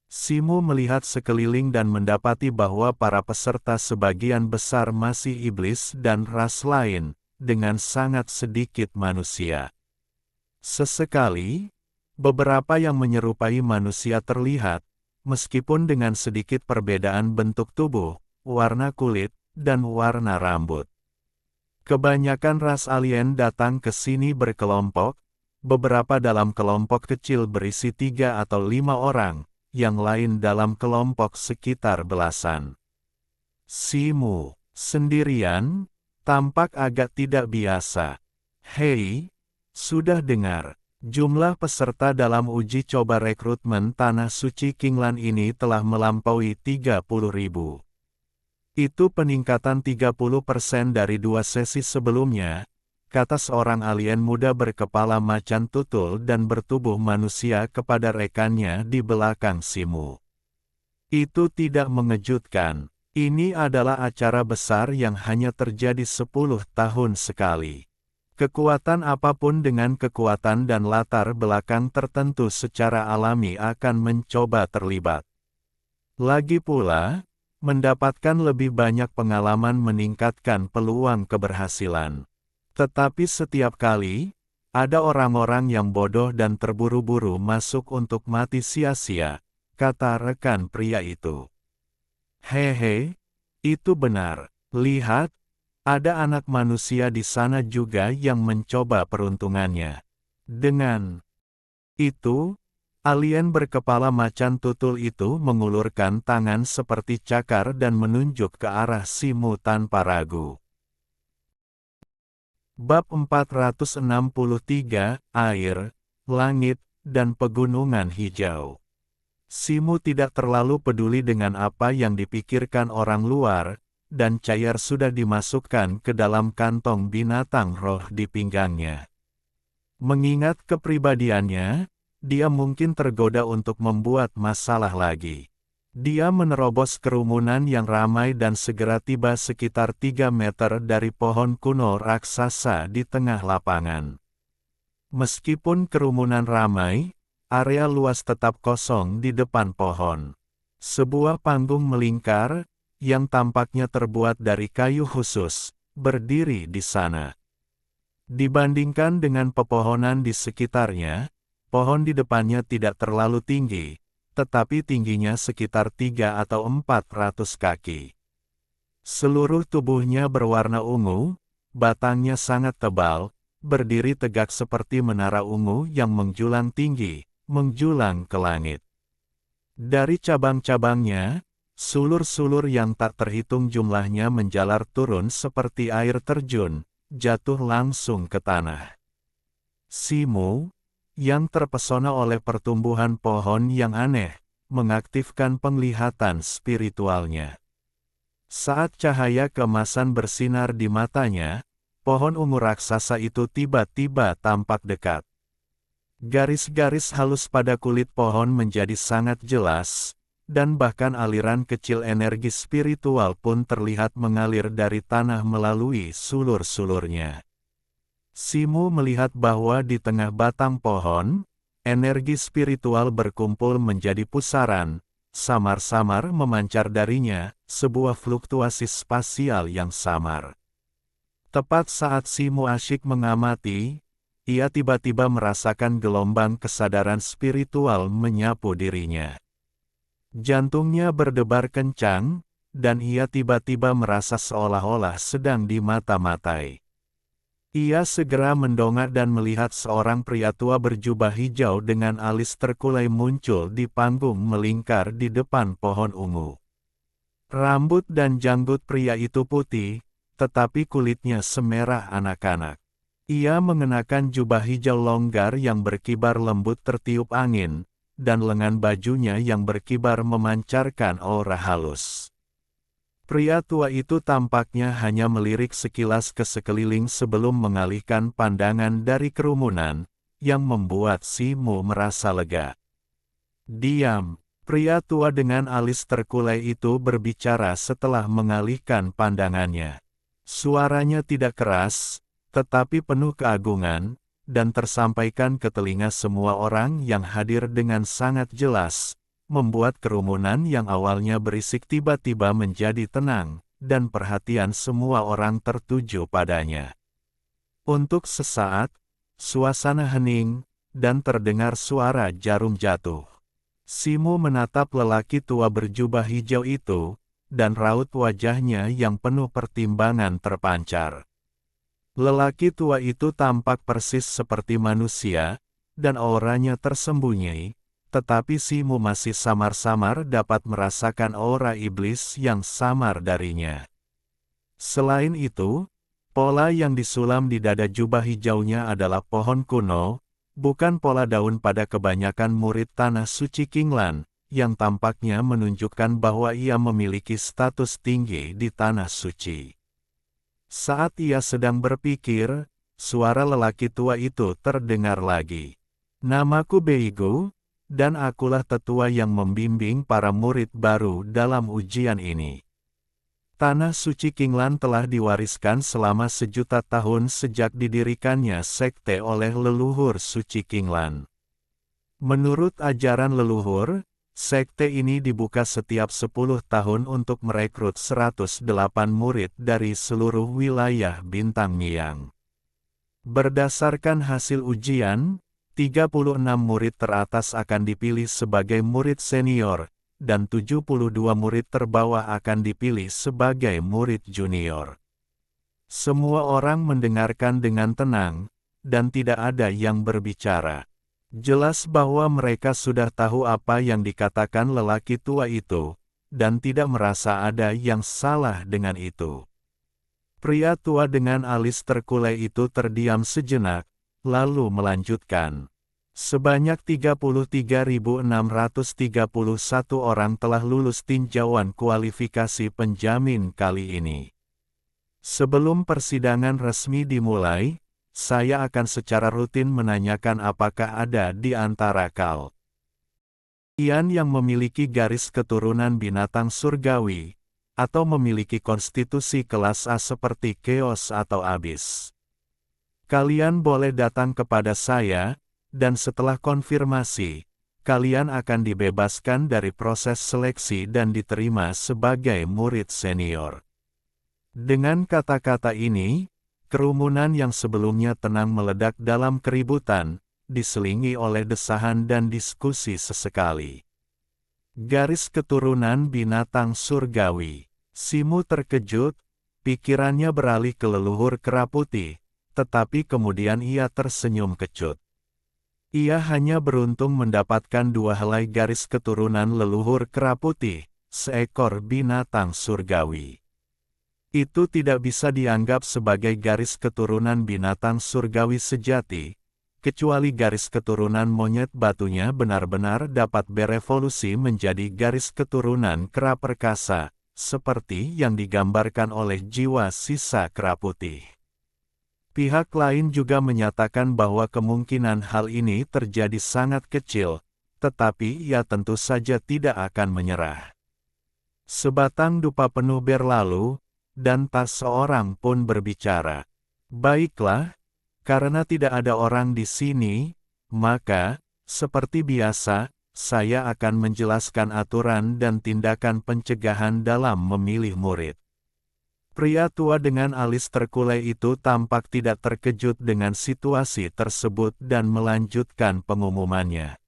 [SPEAKER 1] Simu melihat sekeliling dan mendapati bahwa para peserta sebagian besar masih iblis dan ras lain, dengan sangat sedikit manusia. Sesekali, beberapa yang menyerupai manusia terlihat, meskipun dengan sedikit perbedaan bentuk tubuh, warna kulit, dan warna rambut. Kebanyakan ras alien datang ke sini berkelompok, beberapa dalam kelompok kecil berisi 3 atau 5 orang, yang lain dalam kelompok sekitar belasan. Simu, sendirian, tampak agak tidak biasa. Hei, sudah dengar, jumlah peserta dalam uji coba rekrutmen Tanah Suci Qinglan ini telah melampaui 30.000. Itu peningkatan 30% dari 2 sesi sebelumnya, kata seorang alien muda berkepala macan tutul dan bertubuh manusia kepada rekannya di belakang Simu. Itu tidak mengejutkan. Ini adalah acara besar yang hanya terjadi 10 tahun sekali. Kekuatan apapun dengan kekuatan dan latar belakang tertentu secara alami akan mencoba terlibat. Lagi pula, mendapatkan lebih banyak pengalaman meningkatkan peluang keberhasilan. Tetapi setiap kali, ada orang-orang yang bodoh dan terburu-buru masuk untuk mati sia-sia, kata rekan pria itu. Hehe, itu benar. Lihat, ada anak manusia di sana juga yang mencoba peruntungannya. Dengan itu, alien berkepala macan tutul itu mengulurkan tangan seperti cakar dan menunjuk ke arah Simu tanpa ragu. Bab 463, Air, Langit, dan Pegunungan Hijau. Simu tidak terlalu peduli dengan apa yang dipikirkan orang luar, dan cair sudah dimasukkan ke dalam kantong binatang roh di pinggangnya. Mengingat kepribadiannya, dia mungkin tergoda untuk membuat masalah lagi. Dia menerobos kerumunan yang ramai dan segera tiba sekitar 3 meter dari pohon kuno raksasa di tengah lapangan. Meskipun kerumunan ramai, area luas tetap kosong di depan pohon. Sebuah panggung melingkar, yang tampaknya terbuat dari kayu khusus, berdiri di sana. Dibandingkan dengan pepohonan di sekitarnya, pohon di depannya tidak terlalu tinggi, tetapi tingginya sekitar 3 atau 400 kaki. Seluruh tubuhnya berwarna ungu, batangnya sangat tebal, berdiri tegak seperti menara ungu yang menjulang tinggi, menjulang ke langit. Dari cabang-cabangnya, sulur-sulur yang tak terhitung jumlahnya menjalar turun seperti air terjun, jatuh langsung ke tanah. Simu, yang terpesona oleh pertumbuhan pohon yang aneh, mengaktifkan penglihatan spiritualnya. Saat cahaya keemasan bersinar di matanya, pohon ungu raksasa itu tiba-tiba tampak dekat. Garis-garis halus pada kulit pohon menjadi sangat jelas, dan bahkan aliran kecil energi spiritual pun terlihat mengalir dari tanah melalui sulur-sulurnya. Simu melihat bahwa di tengah batang pohon, energi spiritual berkumpul menjadi pusaran, samar-samar memancar darinya, sebuah fluktuasi spasial yang samar. Tepat saat Simu asyik mengamati, ia tiba-tiba merasakan gelombang kesadaran spiritual menyapu dirinya. Jantungnya berdebar kencang, dan ia tiba-tiba merasa seolah-olah sedang dimata-matai. Ia segera mendongak dan melihat seorang pria tua berjubah hijau dengan alis terkulai muncul di panggung melingkar di depan pohon ungu. Rambut dan janggut pria itu putih, tetapi kulitnya semerah anak-anak. Ia mengenakan jubah hijau longgar yang berkibar lembut tertiup angin, dan lengan bajunya yang berkibar memancarkan aura halus. Pria tua itu tampaknya hanya melirik sekilas ke sekeliling sebelum mengalihkan pandangan dari kerumunan, yang membuat Simu merasa lega. "Diam," pria tua dengan alis terkulai itu berbicara setelah mengalihkan pandangannya. Suaranya tidak keras, tetapi penuh keagungan, dan tersampaikan ke telinga semua orang yang hadir dengan sangat jelas, membuat kerumunan yang awalnya berisik tiba-tiba menjadi tenang, dan perhatian semua orang tertuju padanya. Untuk sesaat, suasana hening, dan terdengar suara jarum jatuh. Simu menatap lelaki tua berjubah hijau itu, dan raut wajahnya yang penuh pertimbangan terpancar. Lelaki tua itu tampak persis seperti manusia, dan auranya tersembunyi, tetapi Simu masih samar-samar dapat merasakan aura iblis yang samar darinya. Selain itu, pola yang disulam di dada jubah hijaunya adalah pohon kuno, bukan pola daun pada kebanyakan murid Tanah Suci Qinglan, yang tampaknya menunjukkan bahwa ia memiliki status tinggi di Tanah Suci. Saat ia sedang berpikir, suara lelaki tua itu terdengar lagi. "Namaku Beigo, dan akulah tetua yang membimbing para murid baru dalam ujian ini." Tanah Suci Qinglan telah diwariskan selama 1.000.000 tahun sejak didirikannya sekte oleh leluhur Suci Qinglan. Menurut ajaran leluhur, sekte ini dibuka setiap 10 tahun untuk merekrut 108 murid dari seluruh wilayah Bintang Miang. Berdasarkan hasil ujian, 36 murid teratas akan dipilih sebagai murid senior, dan 72 murid terbawah akan dipilih sebagai murid junior. Semua orang mendengarkan dengan tenang, dan tidak ada yang berbicara. Jelas bahwa mereka sudah tahu apa yang dikatakan lelaki tua itu, dan tidak merasa ada yang salah dengan itu. Pria tua dengan alis terkulai itu terdiam sejenak, lalu melanjutkan. Sebanyak 33.631 orang telah lulus tinjauan kualifikasi penjamin kali ini. Sebelum persidangan resmi dimulai, saya akan secara rutin menanyakan apakah ada di antara kalian yang memiliki garis keturunan binatang surgawi, atau memiliki konstitusi kelas A seperti Chaos atau Abyss. Kalian boleh datang kepada saya, dan setelah konfirmasi, kalian akan dibebaskan dari proses seleksi dan diterima sebagai murid senior. Dengan kata-kata ini, kerumunan yang sebelumnya tenang meledak dalam keributan, diselingi oleh desahan dan diskusi sesekali. Garis keturunan binatang surgawi. Simu terkejut, pikirannya beralih ke leluhur kera putih, tetapi kemudian ia tersenyum kecut. Ia hanya beruntung mendapatkan 2 helai garis keturunan leluhur kera putih, seekor binatang surgawi. Itu tidak bisa dianggap sebagai garis keturunan binatang surgawi sejati, kecuali garis keturunan monyet batunya benar-benar dapat berevolusi menjadi garis keturunan kera perkasa, seperti yang digambarkan oleh jiwa sisa kera putih. Pihak lain juga menyatakan bahwa kemungkinan hal ini terjadi sangat kecil, tetapi ia tentu saja tidak akan menyerah. Sebatang dupa penuh berlalu, dan tak seorang pun berbicara. "Baiklah, Karena tidak ada orang di sini, maka, seperti biasa, saya akan menjelaskan aturan dan tindakan pencegahan dalam memilih murid. Pria tua dengan alis terkulai itu tampak tidak terkejut dengan situasi tersebut dan melanjutkan pengumumannya.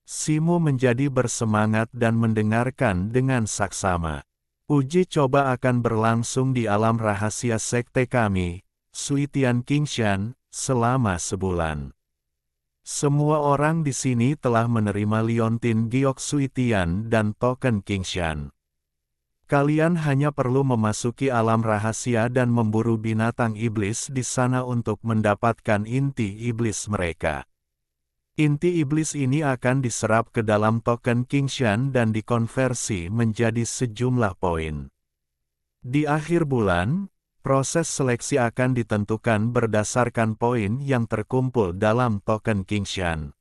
[SPEAKER 1] Simo menjadi bersemangat dan mendengarkan dengan saksama. Uji coba akan berlangsung di alam rahasia sekte kami, Suitian Qingshan, selama sebulan. Semua orang di sini telah menerima liontin giok Suitian dan token Qingshan. Kalian hanya perlu memasuki alam rahasia dan memburu binatang iblis di sana untuk mendapatkan inti iblis mereka. Inti iblis ini akan diserap ke dalam token Qingshan dan dikonversi menjadi sejumlah poin. Di akhir bulan, proses seleksi akan ditentukan berdasarkan poin yang terkumpul dalam token Qingshan.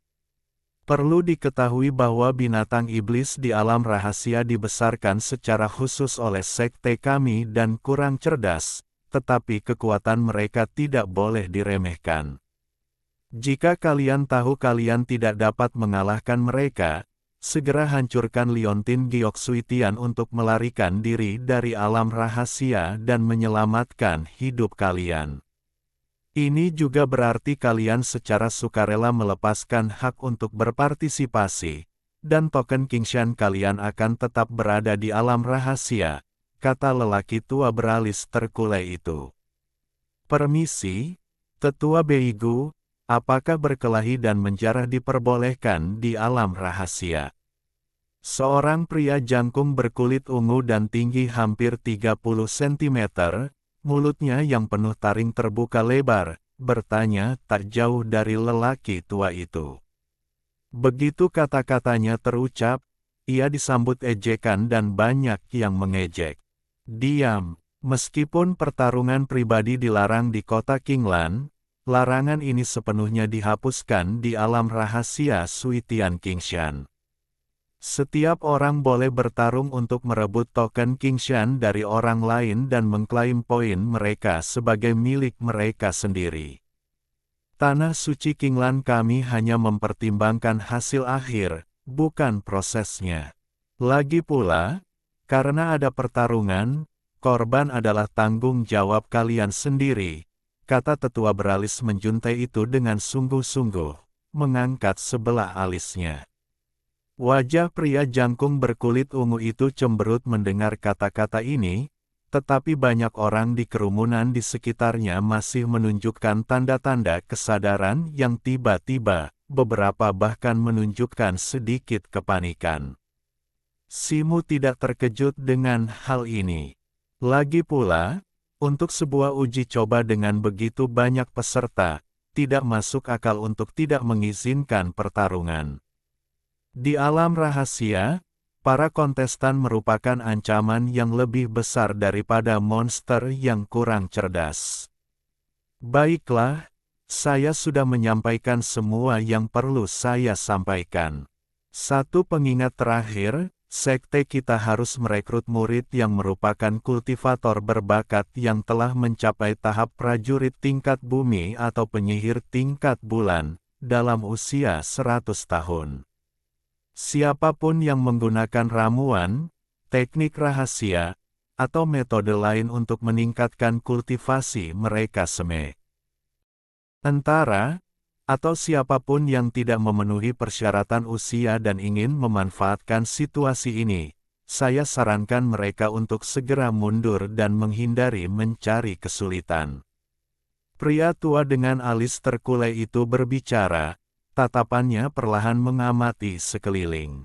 [SPEAKER 1] Perlu diketahui bahwa binatang iblis di alam rahasia dibesarkan secara khusus oleh sekte kami dan kurang cerdas, tetapi kekuatan mereka tidak boleh diremehkan. Jika kalian tahu kalian tidak dapat mengalahkan mereka, segera hancurkan liontin giok Suitian untuk melarikan diri dari alam rahasia dan menyelamatkan hidup kalian. Ini juga berarti kalian secara sukarela melepaskan hak untuk berpartisipasi, dan token Qingshan kalian akan tetap berada di alam rahasia, kata lelaki tua beralis terkulai itu. Permisi, Tetua Beigu, apakah berkelahi dan menjarah diperbolehkan di alam rahasia? Seorang pria jangkung berkulit ungu dan tinggi hampir 30 cm, mulutnya yang penuh taring terbuka lebar, bertanya tak jauh dari lelaki tua itu. Begitu kata-katanya terucap, ia disambut ejekan dan banyak yang mengejek. Diam, meskipun pertarungan pribadi dilarang di kota Qinglan, larangan ini sepenuhnya dihapuskan di alam rahasia Suitian Qingshan. Setiap orang boleh bertarung untuk merebut token Qingshan dari orang lain dan mengklaim poin mereka sebagai milik mereka sendiri. Tanah suci Qinglan kami hanya mempertimbangkan hasil akhir, bukan prosesnya. Lagi pula, karena ada pertarungan, korban adalah tanggung jawab kalian sendiri, kata tetua beralis menjuntai itu dengan sungguh-sungguh, mengangkat sebelah alisnya. Wajah pria jangkung berkulit ungu itu cemberut mendengar kata-kata ini, tetapi banyak orang di kerumunan di sekitarnya masih menunjukkan tanda-tanda kesadaran yang tiba-tiba, beberapa bahkan menunjukkan sedikit kepanikan. Simo tidak terkejut dengan hal ini. Lagi pula, untuk sebuah uji coba dengan begitu banyak peserta, tidak masuk akal untuk tidak mengizinkan pertarungan. Di alam rahasia, para kontestan merupakan ancaman yang lebih besar daripada monster yang kurang cerdas. Baiklah, saya sudah menyampaikan semua yang perlu saya sampaikan. Satu pengingat terakhir, sekte kita harus merekrut murid yang merupakan kultivator berbakat yang telah mencapai tahap prajurit tingkat bumi atau penyihir tingkat bulan, dalam usia 100 tahun. Siapapun yang menggunakan ramuan, teknik rahasia, atau metode lain untuk meningkatkan kultivasi mereka sementara, atau siapapun yang tidak memenuhi persyaratan usia dan ingin memanfaatkan situasi ini, saya sarankan mereka untuk segera mundur dan menghindari mencari kesulitan. Pria tua dengan alis terkulai itu berbicara, tatapannya perlahan mengamati sekeliling.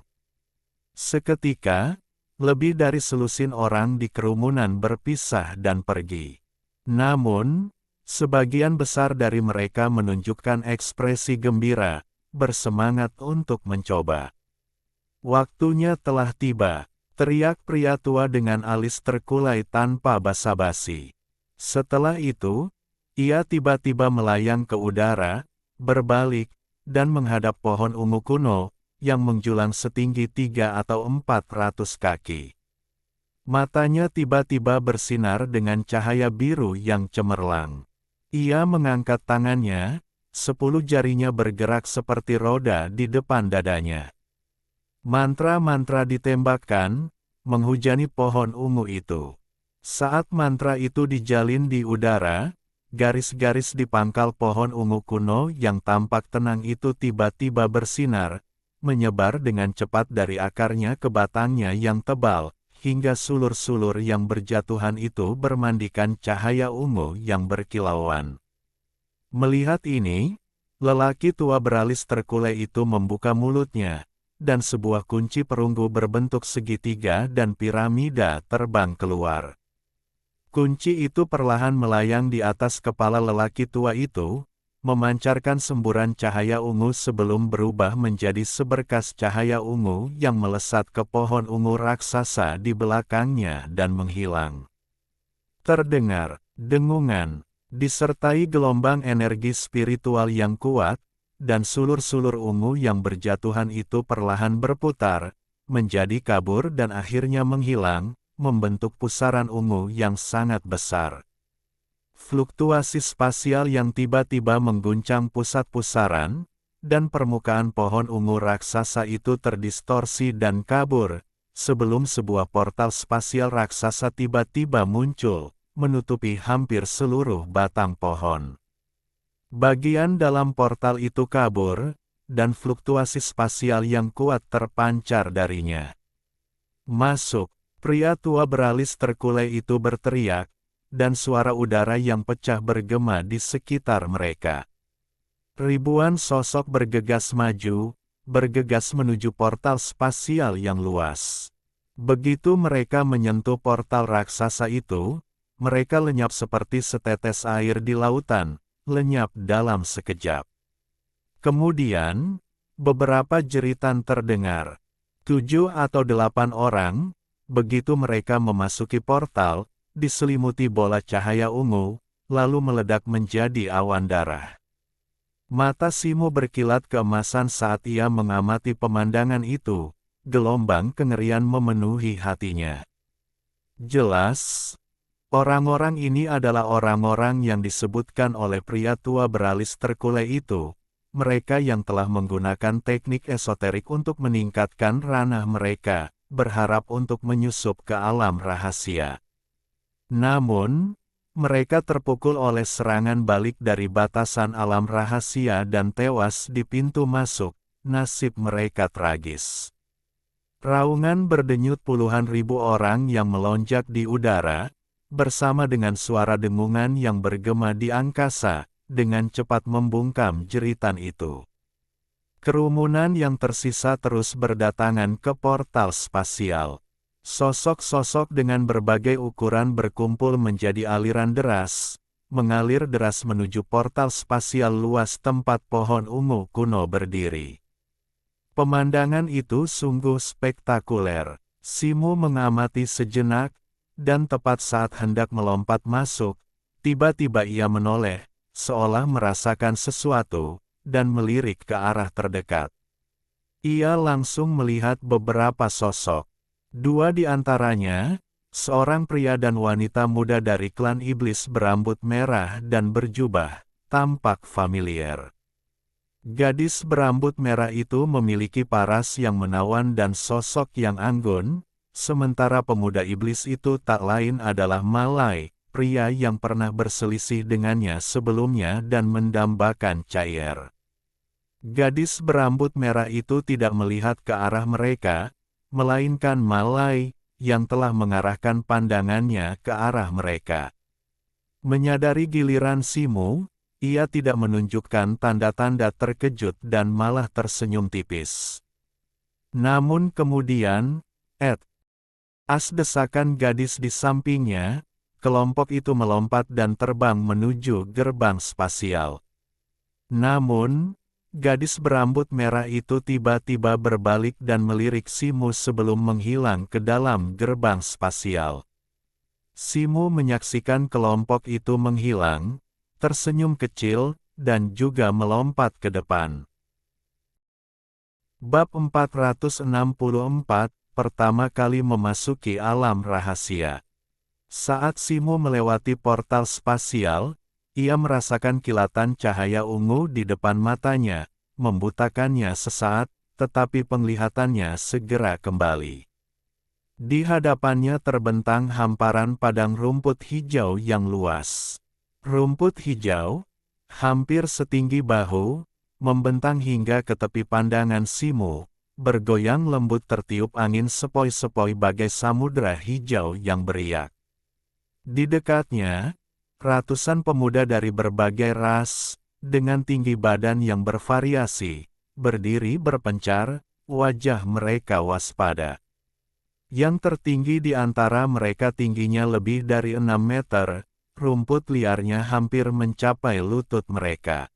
[SPEAKER 1] Seketika, lebih dari selusin orang di kerumunan berpisah dan pergi. Namun, sebagian besar dari mereka menunjukkan ekspresi gembira, bersemangat untuk mencoba. Waktunya telah tiba, teriak pria tua dengan alis terkulai tanpa basa-basi. Setelah itu, ia tiba-tiba melayang ke udara, berbalik, dan menghadap pohon ungu kuno, yang menjulang setinggi 3 atau 400 kaki. Matanya tiba-tiba bersinar dengan cahaya biru yang cemerlang. Ia mengangkat tangannya, 10 jarinya bergerak seperti roda di depan dadanya. Mantra-mantra ditembakkan, menghujani pohon ungu itu. Saat mantra itu dijalin di udara, garis-garis di pangkal pohon ungu kuno yang tampak tenang itu tiba-tiba bersinar, menyebar dengan cepat dari akarnya ke batangnya yang tebal, hingga sulur-sulur yang berjatuhan itu bermandikan cahaya ungu yang berkilauan. Melihat ini, lelaki tua beralis terkulai itu membuka mulutnya, dan sebuah kunci perunggu berbentuk segitiga dan piramida terbang keluar. Kunci itu perlahan melayang di atas kepala lelaki tua itu, memancarkan semburan cahaya ungu sebelum berubah menjadi seberkas cahaya ungu yang melesat ke pohon ungu raksasa di belakangnya dan menghilang. Terdengar dengungan, disertai gelombang energi spiritual yang kuat, dan sulur-sulur ungu yang berjatuhan itu perlahan berputar, menjadi kabur dan akhirnya menghilang, membentuk pusaran ungu yang sangat besar. Fluktuasi spasial yang tiba-tiba mengguncang pusat pusaran, dan permukaan pohon ungu raksasa itu terdistorsi dan kabur, sebelum sebuah portal spasial raksasa tiba-tiba muncul, menutupi hampir seluruh batang pohon. Bagian dalam portal itu kabur, dan fluktuasi spasial yang kuat terpancar darinya. "Masuk!" Pria tua beralis terkulai itu berteriak, dan suara udara yang pecah bergema di sekitar mereka. Ribuan sosok bergegas maju, bergegas menuju portal spasial yang luas. Begitu mereka menyentuh portal raksasa itu, mereka lenyap seperti setetes air di lautan, lenyap dalam sekejap. Kemudian, beberapa jeritan terdengar. 7 atau 8 orang, begitu mereka memasuki portal, diselimuti bola cahaya ungu, lalu meledak menjadi awan darah. Mata Simo berkilat keemasan saat ia mengamati pemandangan itu, gelombang kengerian memenuhi hatinya. Jelas, orang-orang ini adalah orang-orang yang disebutkan oleh pria tua beralis terkulai itu, mereka yang telah menggunakan teknik esoterik untuk meningkatkan ranah mereka, berharap untuk menyusup ke alam rahasia. Namun, mereka terpukul oleh serangan balik dari batasan alam rahasia dan tewas di pintu masuk, nasib mereka tragis. Raungan berdenyut puluhan ribu orang yang melonjak di udara, bersama dengan suara dengungan yang bergema di angkasa, dengan cepat membungkam jeritan itu. Kerumunan yang tersisa terus berdatangan ke portal spasial. Sosok-sosok dengan berbagai ukuran berkumpul menjadi aliran deras, mengalir deras menuju portal spasial luas tempat pohon ungu kuno berdiri. Pemandangan itu sungguh spektakuler. Simo mengamati sejenak, dan tepat saat hendak melompat masuk, tiba-tiba ia menoleh, seolah merasakan sesuatu, dan melirik ke arah terdekat. Ia langsung melihat beberapa sosok. 2 di antaranya, seorang pria dan wanita muda dari klan iblis berambut merah dan berjubah, tampak familiar. Gadis berambut merah itu memiliki paras yang menawan dan sosok yang anggun, sementara pemuda iblis itu tak lain adalah Malai, pria yang pernah berselisih dengannya sebelumnya dan mendambakan cair. Gadis berambut merah itu tidak melihat ke arah mereka, melainkan Malai, yang telah mengarahkan pandangannya ke arah mereka. Menyadari giliran Simo, ia tidak menunjukkan tanda-tanda terkejut dan malah tersenyum tipis. Namun kemudian, as desakan gadis di sampingnya, kelompok itu melompat dan terbang menuju gerbang spasial. Namun, gadis berambut merah itu tiba-tiba berbalik dan melirik Simo sebelum menghilang ke dalam gerbang spasial. Simo menyaksikan kelompok itu menghilang, tersenyum kecil, dan juga melompat ke depan. Bab 464, pertama kali memasuki alam rahasia. Saat Simo melewati portal spasial, Ia merasakan kilatan cahaya ungu di depan matanya, membutakannya sesaat, tetapi penglihatannya segera kembali. Di hadapannya terbentang hamparan padang rumput hijau yang luas. Rumput hijau, hampir setinggi bahu, membentang hingga ke tepi pandangan Simu, bergoyang lembut tertiup angin sepoi-sepoi bagai samudera hijau yang beriak. Di dekatnya, ratusan pemuda dari berbagai ras, dengan tinggi badan yang bervariasi, berdiri berpencar, wajah mereka waspada. Yang tertinggi di antara mereka tingginya lebih dari 6 meter, rumput liarnya hampir mencapai lutut mereka.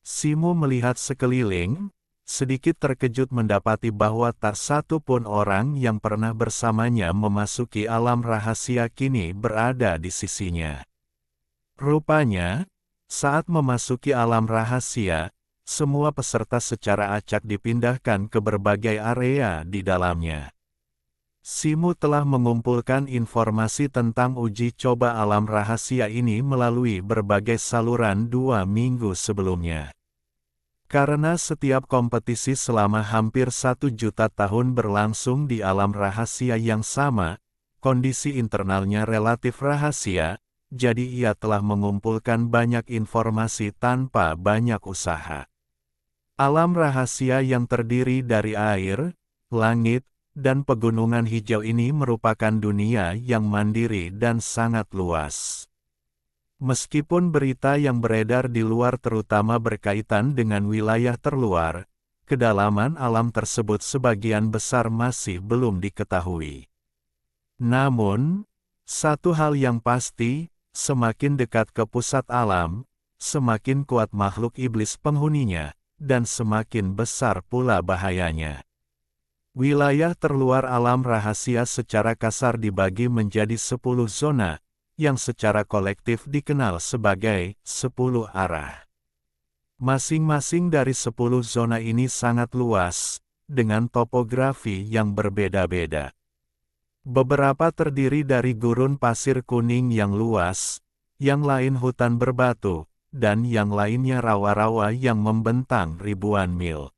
[SPEAKER 1] Simu melihat sekeliling, sedikit terkejut mendapati bahwa tak satu pun orang yang pernah bersamanya memasuki alam rahasia kini berada di sisinya. Rupanya, saat memasuki alam rahasia, semua peserta secara acak dipindahkan ke berbagai area di dalamnya. Simu telah mengumpulkan informasi tentang uji coba alam rahasia ini melalui berbagai saluran 2 minggu sebelumnya. Karena setiap kompetisi selama hampir 1 juta tahun berlangsung di alam rahasia yang sama, kondisi internalnya relatif rahasia, jadi ia telah mengumpulkan banyak informasi tanpa banyak usaha. Alam rahasia yang terdiri dari air, langit, dan pegunungan hijau ini merupakan dunia yang mandiri dan sangat luas. Meskipun berita yang beredar di luar terutama berkaitan dengan wilayah terluar, kedalaman alam tersebut sebagian besar masih belum diketahui. Namun, satu hal yang pasti, semakin dekat ke pusat alam, semakin kuat makhluk iblis penghuninya, dan semakin besar pula bahayanya. Wilayah terluar alam rahasia secara kasar dibagi menjadi 10 zona, yang secara kolektif dikenal sebagai 10 arah. Masing-masing dari 10 zona ini sangat luas, dengan topografi yang berbeda-beda. Beberapa terdiri dari gurun pasir kuning yang luas, yang lain hutan berbatu, dan yang lainnya rawa-rawa yang membentang ribuan mil.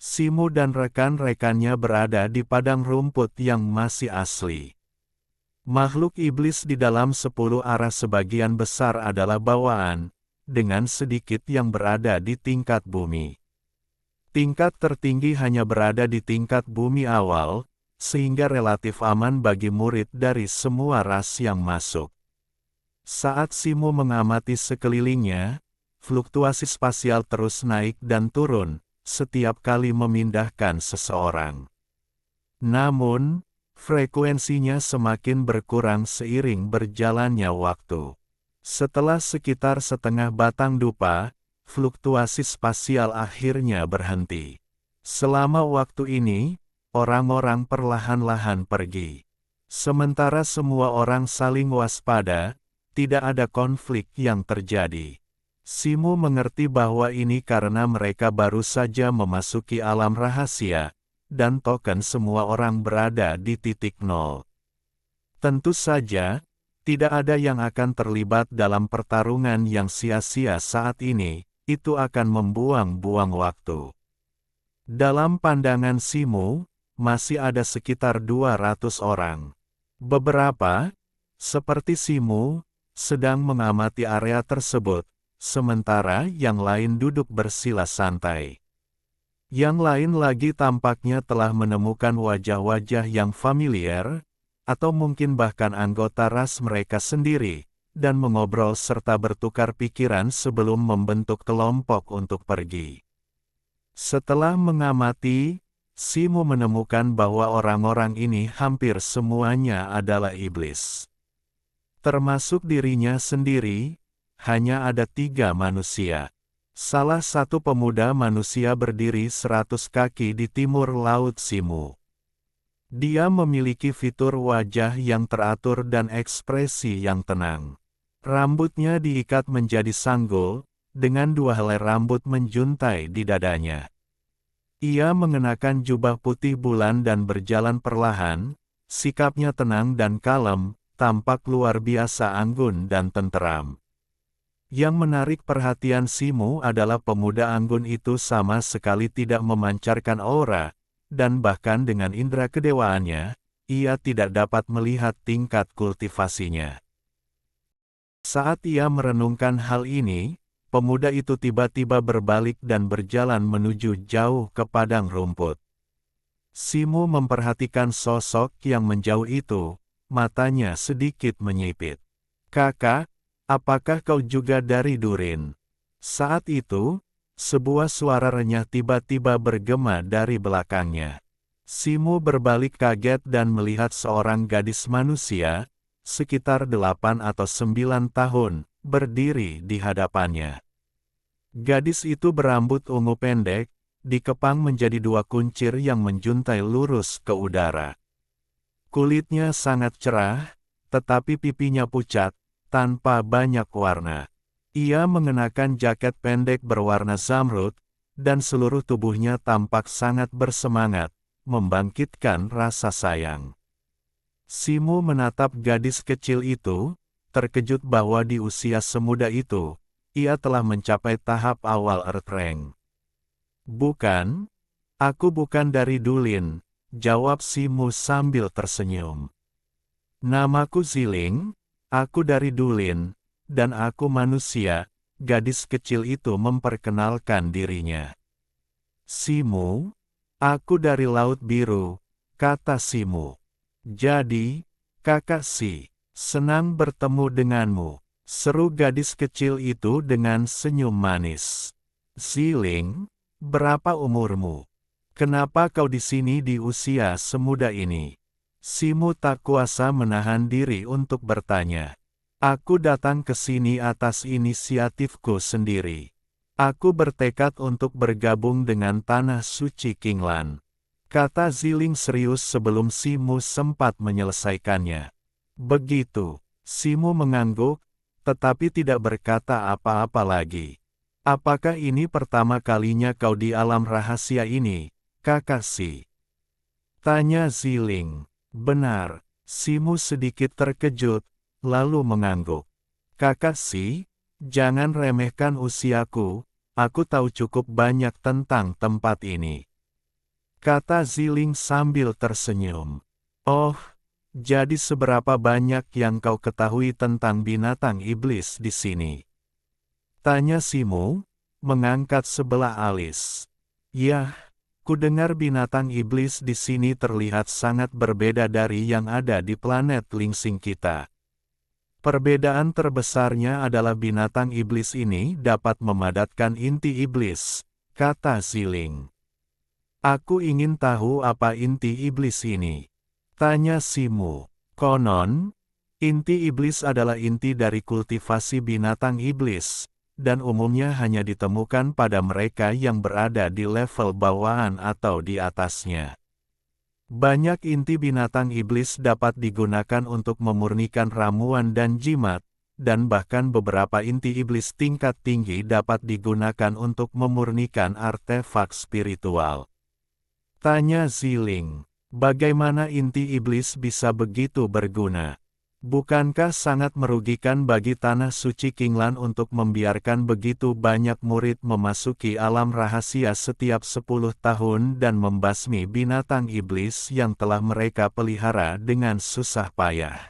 [SPEAKER 1] Simu dan rekan-rekannya berada di padang rumput yang masih asli. Makhluk iblis di dalam 10 arah sebagian besar adalah bawaan, dengan sedikit yang berada di tingkat bumi. Tingkat tertinggi hanya berada di tingkat bumi awal, sehingga relatif aman bagi murid dari semua ras yang masuk. Saat Simu mengamati sekelilingnya, fluktuasi spasial terus naik dan turun, setiap kali memindahkan seseorang. Namun, frekuensinya semakin berkurang seiring berjalannya waktu. Setelah sekitar setengah batang dupa, fluktuasi spasial akhirnya berhenti. Selama waktu ini, orang-orang perlahan-lahan pergi. Sementara semua orang saling waspada, tidak ada konflik yang terjadi. Simu mengerti bahwa ini karena mereka baru saja memasuki alam rahasia, dan token semua orang berada di titik nol. Tentu saja, tidak ada yang akan terlibat dalam pertarungan yang sia-sia saat ini, itu akan membuang-buang waktu. Dalam pandangan Simu, masih ada sekitar 200 orang. Beberapa, seperti Simu, sedang mengamati area tersebut, sementara yang lain duduk bersila santai. Yang lain lagi tampaknya telah menemukan wajah-wajah yang familiar, atau mungkin bahkan anggota ras mereka sendiri, dan mengobrol serta bertukar pikiran sebelum membentuk kelompok untuk pergi. Setelah mengamati, Simu menemukan bahwa orang-orang ini hampir semuanya adalah iblis. Termasuk dirinya sendiri, hanya ada 3 manusia. Salah satu pemuda manusia berdiri 100 kaki di timur laut Simu. Dia memiliki fitur wajah yang teratur dan ekspresi yang tenang. Rambutnya diikat menjadi sanggul, dengan 2 helai rambut menjuntai di dadanya. Ia mengenakan jubah putih bulan dan berjalan perlahan, sikapnya tenang dan kalem, tampak luar biasa anggun dan tenteram. Yang menarik perhatian Simu adalah pemuda anggun itu sama sekali tidak memancarkan aura, dan bahkan dengan indera kedewaannya, ia tidak dapat melihat tingkat kultivasinya. Saat ia merenungkan hal ini, pemuda itu tiba-tiba berbalik dan berjalan menuju jauh ke padang rumput. Simu memperhatikan sosok yang menjauh itu, matanya sedikit menyipit. "Kakak, apakah kau juga dari Durin?" Saat itu, sebuah suara renyah tiba-tiba bergema dari belakangnya. Simu berbalik kaget dan melihat seorang gadis manusia, sekitar 8 atau 9 tahun, berdiri di hadapannya. Gadis itu berambut ungu pendek, dikepang menjadi 2 kuncir yang menjuntai lurus ke udara. Kulitnya sangat cerah, tetapi pipinya pucat, tanpa banyak warna. Ia mengenakan jaket pendek berwarna zamrud, dan seluruh tubuhnya tampak sangat bersemangat, membangkitkan rasa sayang. Simu menatap gadis kecil itu, terkejut bahwa di usia semuda itu, ia telah mencapai tahap awal Earth Rank. "Bukan, aku bukan dari Dulin," jawab Simu sambil tersenyum. "Namaku Ziling, aku dari Dulin, dan aku manusia," gadis kecil itu memperkenalkan dirinya. "Simu, aku dari Laut Biru," kata Simu. "Jadi, kakak Si, senang bertemu denganmu," seru gadis kecil itu dengan senyum manis. "Ziling, berapa umurmu? Kenapa kau di sini di usia semuda ini?" Simu tak kuasa menahan diri untuk bertanya. "Aku datang ke sini atas inisiatifku sendiri. Aku bertekad untuk bergabung dengan Tanah Suci Kinglan," kata Ziling serius sebelum Simu sempat menyelesaikannya. Begitu, Simu mengangguk, tetapi tidak berkata apa-apa lagi. "Apakah ini pertama kalinya kau di alam rahasia ini, kakak Si?" tanya Ziling. "Benar," Simu sedikit terkejut, lalu mengangguk. "Kakak Si, jangan remehkan usiaku, aku tahu cukup banyak tentang tempat ini," kata Ziling sambil tersenyum. "Oh, jadi seberapa banyak yang kau ketahui tentang binatang iblis di sini?" tanya Simu, mengangkat sebelah alis. "Yah, ku dengar binatang iblis di sini terlihat sangat berbeda dari yang ada di planet Lingsing kita. Perbedaan terbesarnya adalah binatang iblis ini dapat memadatkan inti iblis," kata Ziling. "Aku ingin tahu apa inti iblis ini," tanya Simu. "Konon, inti iblis adalah inti dari kultivasi binatang iblis, dan umumnya hanya ditemukan pada mereka yang berada di level bawahan atau di atasnya. Banyak inti binatang iblis dapat digunakan untuk memurnikan ramuan dan jimat, dan bahkan beberapa inti iblis tingkat tinggi dapat digunakan untuk memurnikan artefak spiritual." Tanya Ziling. "Bagaimana inti iblis bisa begitu berguna? Bukankah sangat merugikan bagi Tanah Suci Kinglan untuk membiarkan begitu banyak murid memasuki alam rahasia setiap 10 tahun dan membasmi binatang iblis yang telah mereka pelihara dengan susah payah?"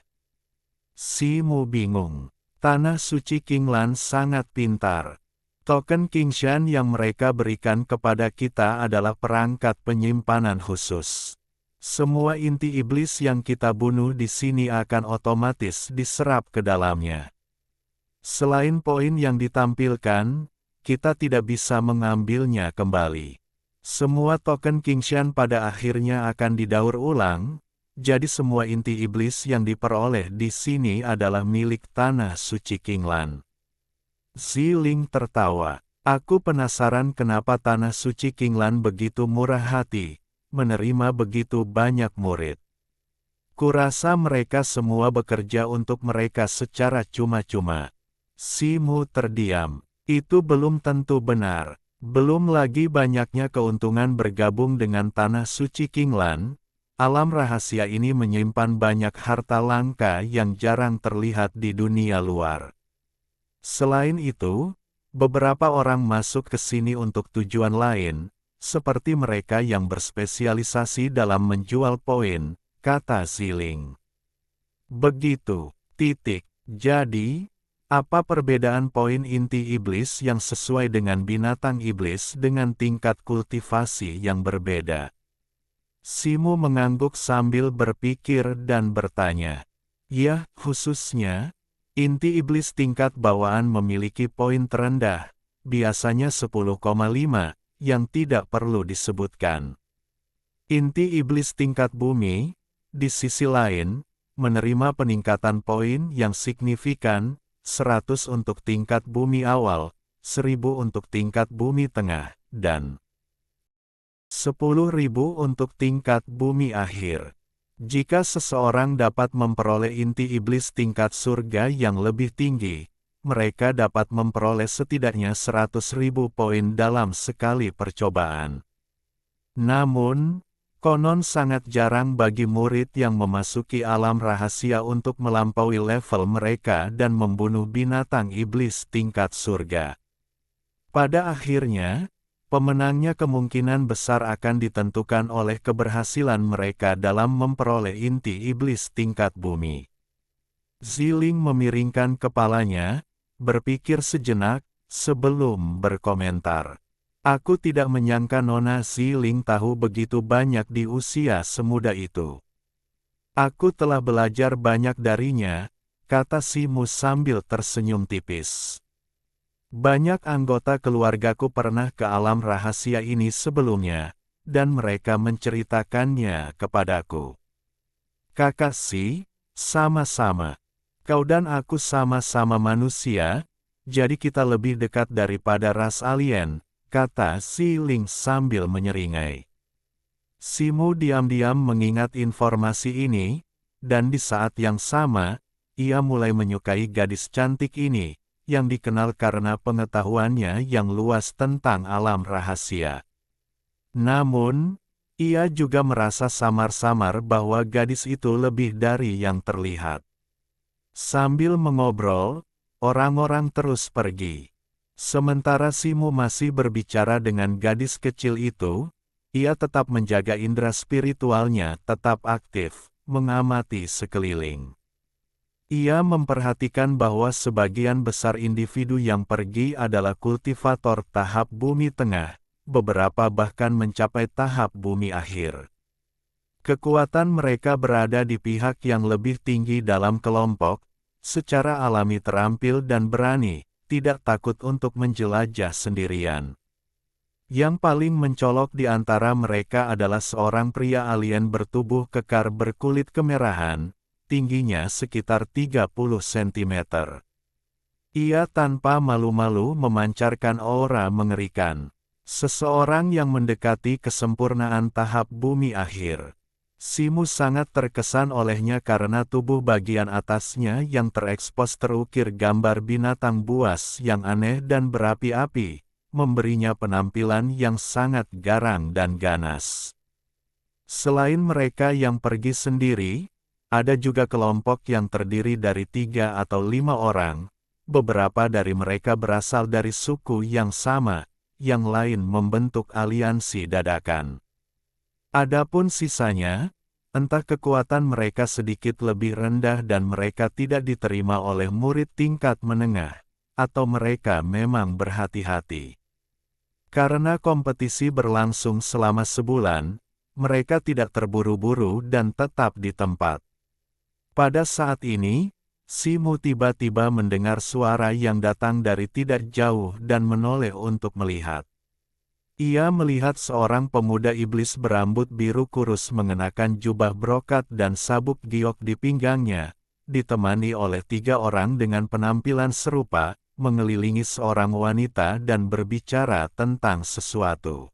[SPEAKER 1] Simu bingung. Tanah Suci Kinglan sangat pintar. Token Kingshan yang mereka berikan kepada kita adalah perangkat penyimpanan khusus. Semua inti iblis yang kita bunuh di sini akan otomatis diserap ke dalamnya. Selain poin yang ditampilkan, kita tidak bisa mengambilnya kembali. Semua token Kingshan pada akhirnya akan didaur ulang, jadi semua inti iblis yang diperoleh di sini adalah milik Tanah Suci Kinglan. Ziling tertawa. "Aku penasaran kenapa Tanah Suci Kinglan begitu murah hati, menerima begitu banyak murid. Kurasa mereka semua bekerja untuk mereka secara cuma-cuma." Simu terdiam. "Itu belum tentu benar. Belum lagi banyaknya keuntungan bergabung dengan Tanah Suci Kinglan. Alam rahasia ini menyimpan banyak harta langka yang jarang terlihat di dunia luar." Selain itu, beberapa orang masuk ke sini untuk tujuan lain, seperti mereka yang berspesialisasi dalam menjual poin, kata Ziling. Begitu, titik. Jadi, apa perbedaan poin inti iblis yang sesuai dengan binatang iblis dengan tingkat kultivasi yang berbeda? Simu mengangguk sambil berpikir dan bertanya. Ya, khususnya, inti iblis tingkat bawaan memiliki poin terendah, biasanya 10,5, yang tidak perlu disebutkan. Inti iblis tingkat bumi, di sisi lain, menerima peningkatan poin yang signifikan, 100 untuk tingkat bumi awal, 1000 untuk tingkat bumi tengah, dan 10.000 untuk tingkat bumi akhir. Jika seseorang dapat memperoleh inti iblis tingkat surga yang lebih tinggi, mereka dapat memperoleh setidaknya 100.000 poin dalam sekali percobaan. Namun, konon sangat jarang bagi murid yang memasuki alam rahasia untuk melampaui level mereka dan membunuh binatang iblis tingkat surga. Pada akhirnya, pemenangnya kemungkinan besar akan ditentukan oleh keberhasilan mereka dalam memperoleh inti iblis tingkat bumi. Ziling memiringkan kepalanya, berpikir sejenak, sebelum berkomentar. Aku tidak menyangka Nona Ziling tahu begitu banyak di usia semuda itu. Aku telah belajar banyak darinya, kata Simu sambil tersenyum tipis. Banyak anggota keluargaku pernah ke alam rahasia ini sebelumnya, dan mereka menceritakannya kepadaku. Kakak Si, sama-sama. Kau dan aku sama-sama manusia, jadi kita lebih dekat daripada ras alien, kata Ziling sambil menyeringai. Simu diam-diam mengingat informasi ini, dan di saat yang sama, ia mulai menyukai gadis cantik ini, yang dikenal karena pengetahuannya yang luas tentang alam rahasia. Namun, ia juga merasa samar-samar bahwa gadis itu lebih dari yang terlihat. Sambil mengobrol, orang-orang terus pergi. Sementara Simu masih berbicara dengan gadis kecil itu, ia tetap menjaga indera spiritualnya tetap aktif, mengamati sekeliling. Ia memperhatikan bahwa sebagian besar individu yang pergi adalah kultivator tahap bumi tengah, beberapa bahkan mencapai tahap bumi akhir. Kekuatan mereka berada di pihak yang lebih tinggi dalam kelompok, secara alami terampil dan berani, tidak takut untuk menjelajah sendirian. Yang paling mencolok di antara mereka adalah seorang pria alien bertubuh kekar berkulit kemerahan, tingginya sekitar 30 cm. Ia tanpa malu-malu memancarkan aura mengerikan. Seseorang yang mendekati kesempurnaan tahap bumi akhir. Simu sangat terkesan olehnya karena tubuh bagian atasnya yang terekspos terukir gambar binatang buas yang aneh dan berapi-api, memberinya penampilan yang sangat garang dan ganas. Selain mereka yang pergi sendiri, ada juga kelompok yang terdiri dari 3 atau 5 orang, beberapa dari mereka berasal dari suku yang sama, yang lain membentuk aliansi dadakan. Adapun sisanya, entah kekuatan mereka sedikit lebih rendah dan mereka tidak diterima oleh murid tingkat menengah, atau mereka memang berhati-hati. Karena kompetisi berlangsung selama sebulan, mereka tidak terburu-buru dan tetap di tempat. Pada saat ini, Simu tiba-tiba mendengar suara yang datang dari tidak jauh dan menoleh untuk melihat. Ia melihat seorang pemuda iblis berambut biru kurus mengenakan jubah brokat dan sabuk giok di pinggangnya, ditemani oleh 3 orang dengan penampilan serupa, mengelilingi seorang wanita dan berbicara tentang sesuatu.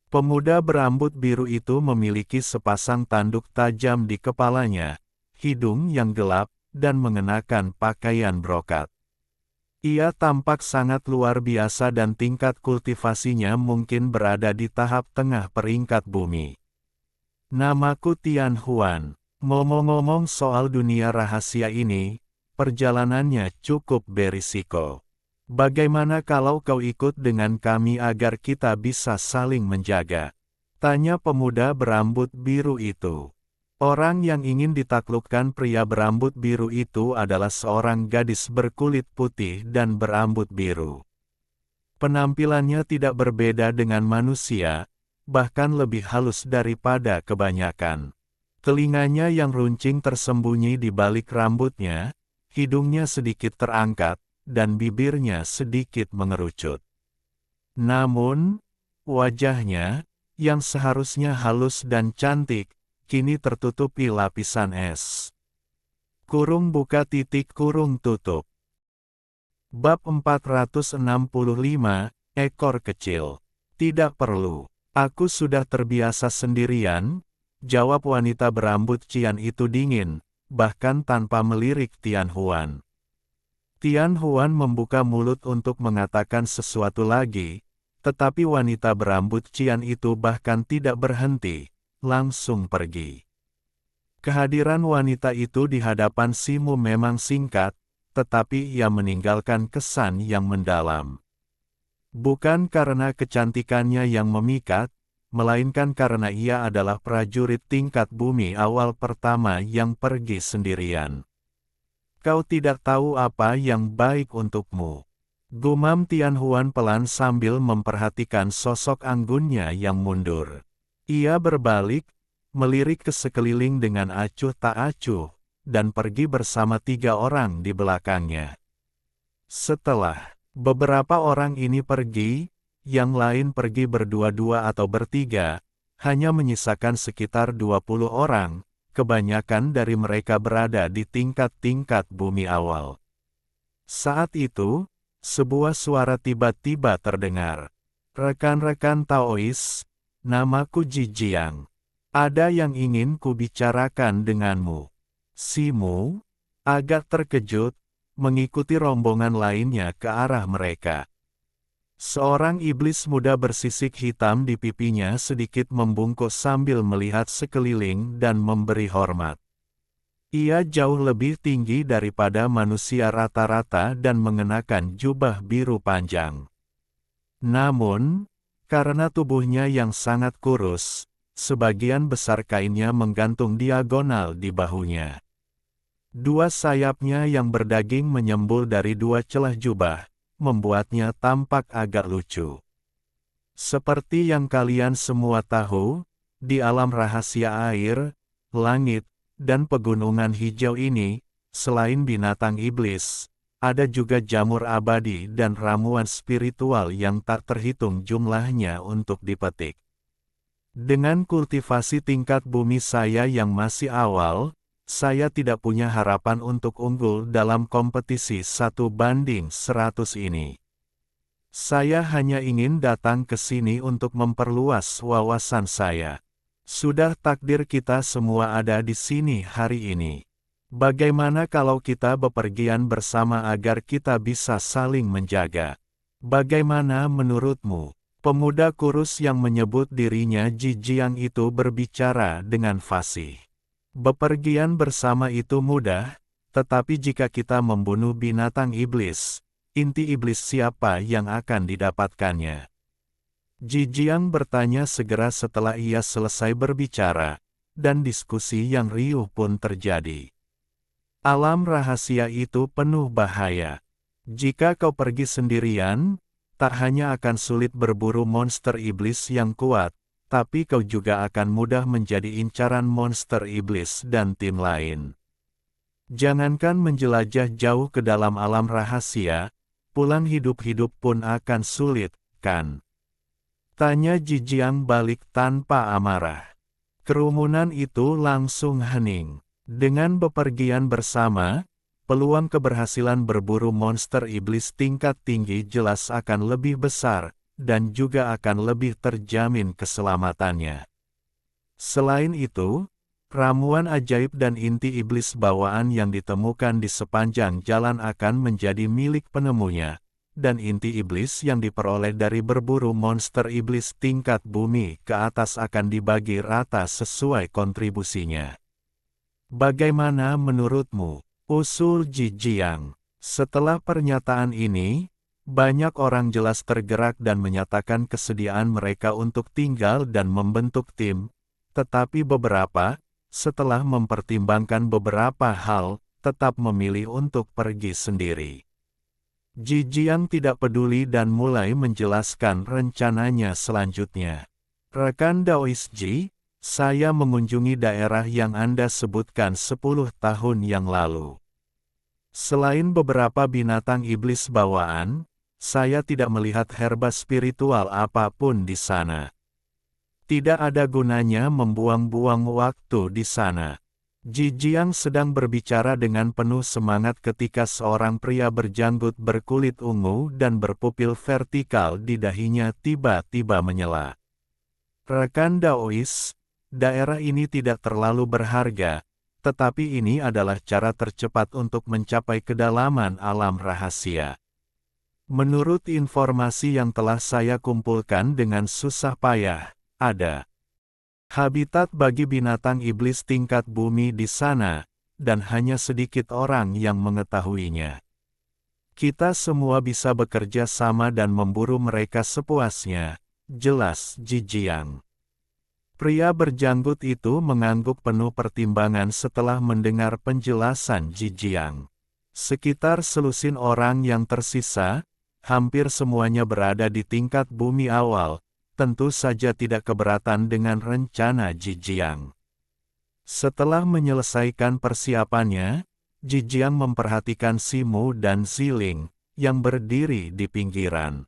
[SPEAKER 1] Pemuda berambut biru itu memiliki sepasang tanduk tajam di kepalanya, hidung yang gelap, dan mengenakan pakaian brokat. Ia tampak sangat luar biasa dan tingkat kultivasinya mungkin berada di tahap tengah peringkat bumi. Namaku Tian Huan. Ngomong-ngomong soal dunia rahasia ini, perjalanannya cukup berisiko. Bagaimana kalau kau ikut dengan kami agar kita bisa saling menjaga? Tanya pemuda berambut biru itu. Orang yang ingin ditaklukkan pria berambut biru itu adalah seorang gadis berkulit putih dan berambut biru. Penampilannya tidak berbeda dengan manusia, bahkan lebih halus daripada kebanyakan. Telinganya yang runcing tersembunyi di balik rambutnya, hidungnya sedikit terangkat, dan bibirnya sedikit mengerucut. Namun, wajahnya, yang seharusnya halus dan cantik, kini tertutupi lapisan es. Kurung buka titik kurung tutup. Bab 465, ekor kecil. Tidak perlu. Aku sudah terbiasa sendirian, jawab wanita berambut cian itu dingin, bahkan tanpa melirik Tian Huan. Tian Huan membuka mulut untuk mengatakan sesuatu lagi, tetapi wanita berambut cian itu bahkan tidak berhenti, langsung pergi. Kehadiran wanita itu di hadapan Simu memang singkat, tetapi ia meninggalkan kesan yang mendalam. Bukan karena kecantikannya yang memikat, melainkan karena ia adalah prajurit tingkat bumi awal pertama yang pergi sendirian. Kau tidak tahu apa yang baik untukmu. Gumam Tian Huan pelan sambil memperhatikan sosok anggunnya yang mundur. Ia berbalik, melirik ke sekeliling dengan acuh tak acuh, dan pergi bersama 3 orang di belakangnya. Setelah beberapa orang ini pergi, yang lain pergi berdua-dua atau bertiga, hanya menyisakan sekitar 20 orang, kebanyakan dari mereka berada di tingkat-tingkat bumi awal. Saat itu, sebuah suara tiba-tiba terdengar. Rekan-rekan Taois, namaku Ji Jiang. Ada yang ingin kubicarakan denganmu. Simu, agak terkejut, mengikuti rombongan lainnya ke arah mereka. Seorang iblis muda bersisik hitam di pipinya sedikit membungkuk sambil melihat sekeliling dan memberi hormat. Ia jauh lebih tinggi daripada manusia rata-rata dan mengenakan jubah biru panjang. Namun, karena tubuhnya yang sangat kurus, sebagian besar kainnya menggantung diagonal di bahunya. 2 sayapnya yang berdaging menyembul dari 2 celah jubah, membuatnya tampak agak lucu. Seperti yang kalian semua tahu, di alam rahasia air, langit, dan pegunungan hijau ini, selain binatang iblis, ada juga jamur abadi dan ramuan spiritual yang tak terhitung jumlahnya untuk dipetik. Dengan kultivasi tingkat bumi saya yang masih awal, saya tidak punya harapan untuk unggul dalam kompetisi 1:100 ini. Saya hanya ingin datang ke sini untuk memperluas wawasan saya. Sudah takdir kita semua ada di sini hari ini. Bagaimana kalau kita bepergian bersama agar kita bisa saling menjaga? Bagaimana menurutmu? Pemuda kurus yang menyebut dirinya Ji Jiang itu berbicara dengan fasih. Bepergian bersama itu mudah, tetapi jika kita membunuh binatang iblis, inti iblis siapa yang akan didapatkannya? Ji Jiang bertanya segera setelah ia selesai berbicara, dan diskusi yang riuh pun terjadi. Alam rahasia itu penuh bahaya. Jika kau pergi sendirian, tak hanya akan sulit berburu monster iblis yang kuat, tapi kau juga akan mudah menjadi incaran monster iblis dan tim lain. Jangankan menjelajah jauh ke dalam alam rahasia, pulang hidup-hidup pun akan sulit, kan? Tanya Ji Jiang balik tanpa amarah. Kerumunan itu langsung hening. Dengan bepergian bersama, peluang keberhasilan berburu monster iblis tingkat tinggi jelas akan lebih besar, dan juga akan lebih terjamin keselamatannya. Selain itu, ramuan ajaib dan inti iblis bawaan yang ditemukan di sepanjang jalan akan menjadi milik penemunya, dan inti iblis yang diperoleh dari berburu monster iblis tingkat bumi ke atas akan dibagi rata sesuai kontribusinya. Bagaimana menurutmu? Usul Jijiang. Setelah pernyataan ini, banyak orang jelas tergerak dan menyatakan kesediaan mereka untuk tinggal dan membentuk tim, tetapi beberapa, setelah mempertimbangkan beberapa hal, tetap memilih untuk pergi sendiri. Jijiang tidak peduli dan mulai menjelaskan rencananya selanjutnya. Rekan Daois Ji, saya mengunjungi daerah yang Anda sebutkan 10 tahun yang lalu. Selain beberapa binatang iblis bawaan, saya tidak melihat herba spiritual apapun di sana. Tidak ada gunanya membuang-buang waktu di sana. Jijiang sedang berbicara dengan penuh semangat ketika seorang pria berjanggut berkulit ungu dan berpupil vertikal di dahinya tiba-tiba menyela. Rekan Daois, daerah ini tidak terlalu berharga, tetapi ini adalah cara tercepat untuk mencapai kedalaman alam rahasia. Menurut informasi yang telah saya kumpulkan dengan susah payah, ada habitat bagi binatang iblis tingkat bumi di sana, dan hanya sedikit orang yang mengetahuinya. Kita semua bisa bekerja sama dan memburu mereka sepuasnya, jelas Jijiang. Pria berjanggut itu mengangguk penuh pertimbangan setelah mendengar penjelasan Jijiang. Sekitar selusin orang yang tersisa, hampir semuanya berada di tingkat bumi awal, tentu saja tidak keberatan dengan rencana Jijiang. Setelah menyelesaikan persiapannya, Jijiang memperhatikan Simu dan Ziling, yang berdiri di pinggiran.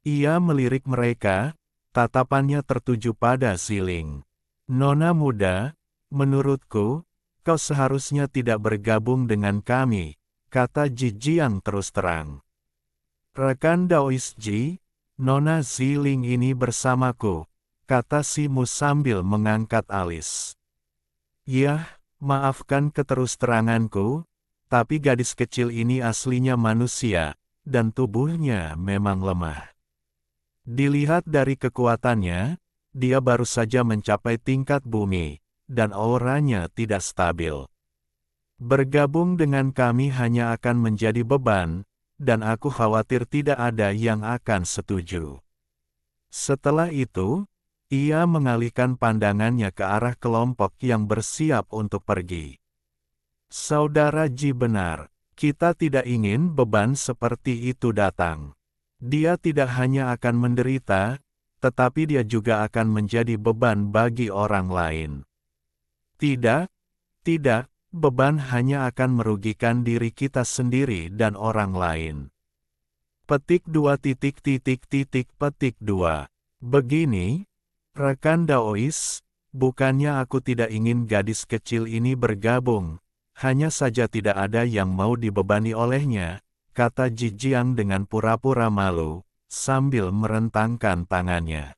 [SPEAKER 1] Ia melirik mereka, tatapannya tertuju pada Ziling. Nona muda, menurutku, kau seharusnya tidak bergabung dengan kami, kata Jijiang terus terang. Rekan Daois Ji, Nona Ziling ini bersamaku, kata Simu sambil mengangkat alis. Yah, maafkan keterus-teranganku, tapi gadis kecil ini aslinya manusia, dan tubuhnya memang lemah. Dilihat dari kekuatannya, dia baru saja mencapai tingkat bumi, dan auranya tidak stabil. Bergabung dengan kami hanya akan menjadi beban, dan aku khawatir tidak ada yang akan setuju. Setelah itu, ia mengalihkan pandangannya ke arah kelompok yang bersiap untuk pergi. Saudara Ji benar, kita tidak ingin beban seperti itu datang. Dia tidak hanya akan menderita, tetapi dia juga akan menjadi beban bagi orang lain. Tidak, beban hanya akan merugikan diri kita sendiri dan orang lain. Petik 2. Petik 2. Begini, rekan Daois, bukannya aku tidak ingin gadis kecil ini bergabung, hanya saja tidak ada yang mau dibebani olehnya, kata Jijiang dengan pura-pura malu, sambil merentangkan tangannya.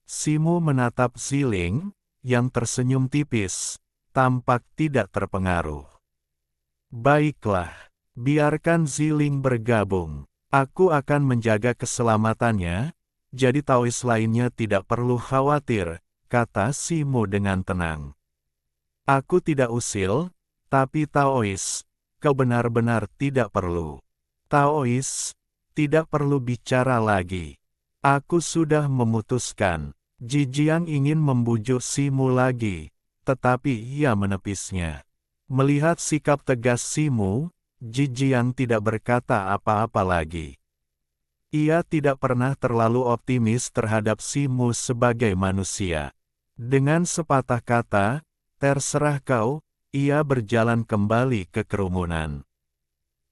[SPEAKER 1] Simu menatap Ziling, yang tersenyum tipis, tampak tidak terpengaruh. Baiklah, biarkan Ziling bergabung. Aku akan menjaga keselamatannya, jadi Taois lainnya tidak perlu khawatir, kata Simu dengan tenang. Aku tidak usil, tapi Taois, kau benar-benar tidak perlu. Taois, tidak perlu bicara lagi. Aku sudah memutuskan. Jijiang ingin membujuk Simu lagi, tetapi ia menepisnya. Melihat sikap tegas Simu, Jijiang tidak berkata apa-apa lagi. Ia tidak pernah terlalu optimis terhadap Simu sebagai manusia. Dengan sepatah kata, terserah kau, ia berjalan kembali ke kerumunan.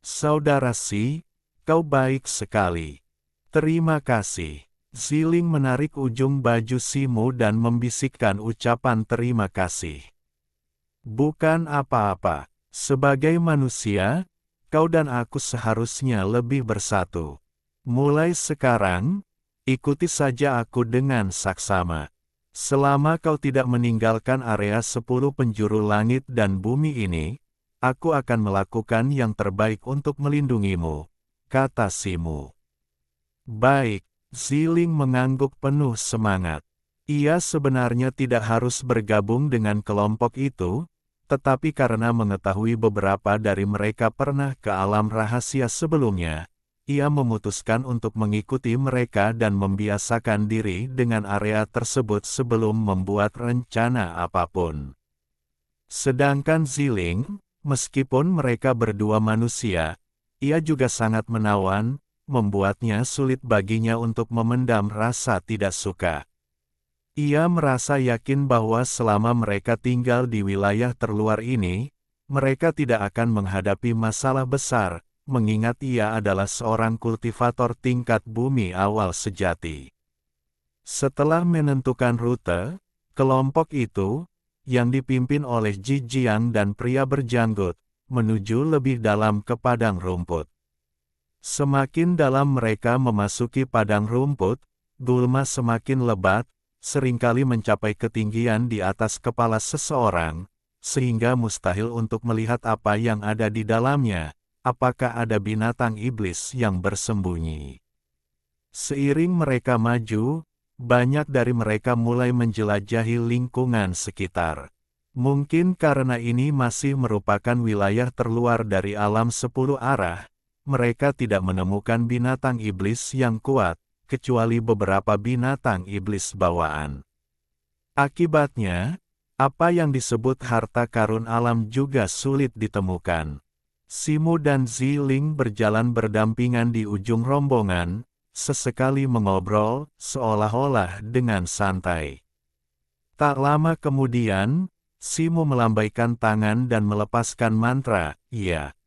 [SPEAKER 1] Saudara Si, kau baik sekali. Terima kasih. Ziling menarik ujung baju Simu dan membisikkan ucapan terima kasih. Bukan apa-apa. Sebagai manusia, kau dan aku seharusnya lebih bersatu. Mulai sekarang, ikuti saja aku dengan saksama. Selama kau tidak meninggalkan area 10 penjuru langit dan bumi ini, aku akan melakukan yang terbaik untuk melindungimu, kata Simu. Baik, Ziling mengangguk penuh semangat. Ia sebenarnya tidak harus bergabung dengan kelompok itu, tetapi karena mengetahui beberapa dari mereka pernah ke alam rahasia sebelumnya, ia memutuskan untuk mengikuti mereka dan membiasakan diri dengan area tersebut sebelum membuat rencana apapun. Sedangkan Ziling, meskipun mereka berdua manusia, ia juga sangat menawan, membuatnya sulit baginya untuk memendam rasa tidak suka. Ia merasa yakin bahwa selama mereka tinggal di wilayah terluar ini, mereka tidak akan menghadapi masalah besar, mengingat ia adalah seorang kultivator tingkat bumi awal sejati. Setelah menentukan rute, kelompok itu, yang dipimpin oleh Ji Jiang dan pria berjanggut, menuju lebih dalam ke padang rumput. Semakin dalam mereka memasuki padang rumput, gulma semakin lebat, seringkali mencapai ketinggian di atas kepala seseorang, sehingga mustahil untuk melihat apa yang ada di dalamnya, apakah ada binatang iblis yang bersembunyi. Seiring mereka maju, banyak dari mereka mulai menjelajahi lingkungan sekitar. Mungkin karena ini masih merupakan wilayah terluar dari alam 10 arah, mereka tidak menemukan binatang iblis yang kuat, kecuali beberapa binatang iblis bawaan. Akibatnya, apa yang disebut harta karun alam juga sulit ditemukan. Simu dan Ziling berjalan berdampingan di ujung rombongan, sesekali mengobrol, seolah-olah dengan santai. Tak lama kemudian, Simu melambaikan tangan dan melepaskan mantra, ia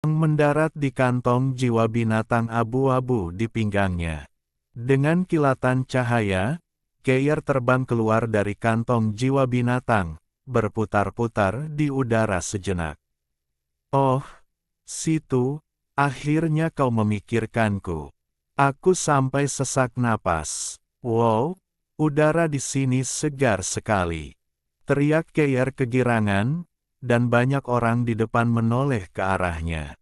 [SPEAKER 1] mendarat di kantong jiwa binatang abu-abu di pinggangnya. Dengan kilatan cahaya, Keir terbang keluar dari kantong jiwa binatang, berputar-putar di udara sejenak. Oh, situ, akhirnya kau memikirkanku. Aku sampai sesak napas. Wow, udara di sini segar sekali. Teriak Keir kegirangan, dan banyak orang di depan menoleh ke arahnya.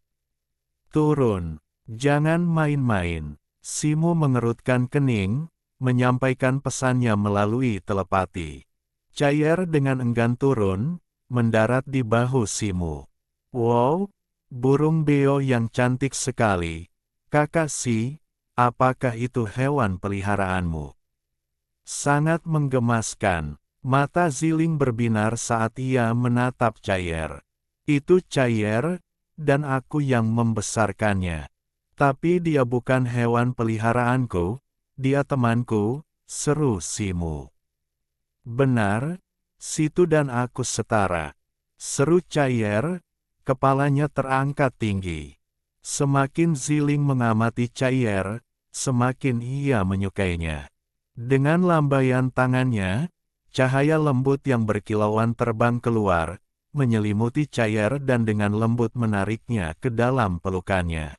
[SPEAKER 1] Turun, jangan main-main. Simu mengerutkan kening, menyampaikan pesannya melalui telepati. Cair dengan enggan turun, mendarat di bahu Simu. Wow, burung beo yang cantik sekali. Kakak Si, apakah itu hewan peliharaanmu? Sangat menggemaskan. Mata Ziling berbinar saat ia menatap Cair. Itu Cair, dan aku yang membesarkannya. Tapi dia bukan hewan peliharaanku, dia temanku, seru Simu. Benar, situ dan aku setara. Seru Cair, kepalanya terangkat tinggi. Semakin Ziling mengamati Cair, semakin ia menyukainya. Dengan lambaian tangannya, cahaya lembut yang berkilauan terbang keluar, menyelimuti Cair dan dengan lembut menariknya ke dalam pelukannya.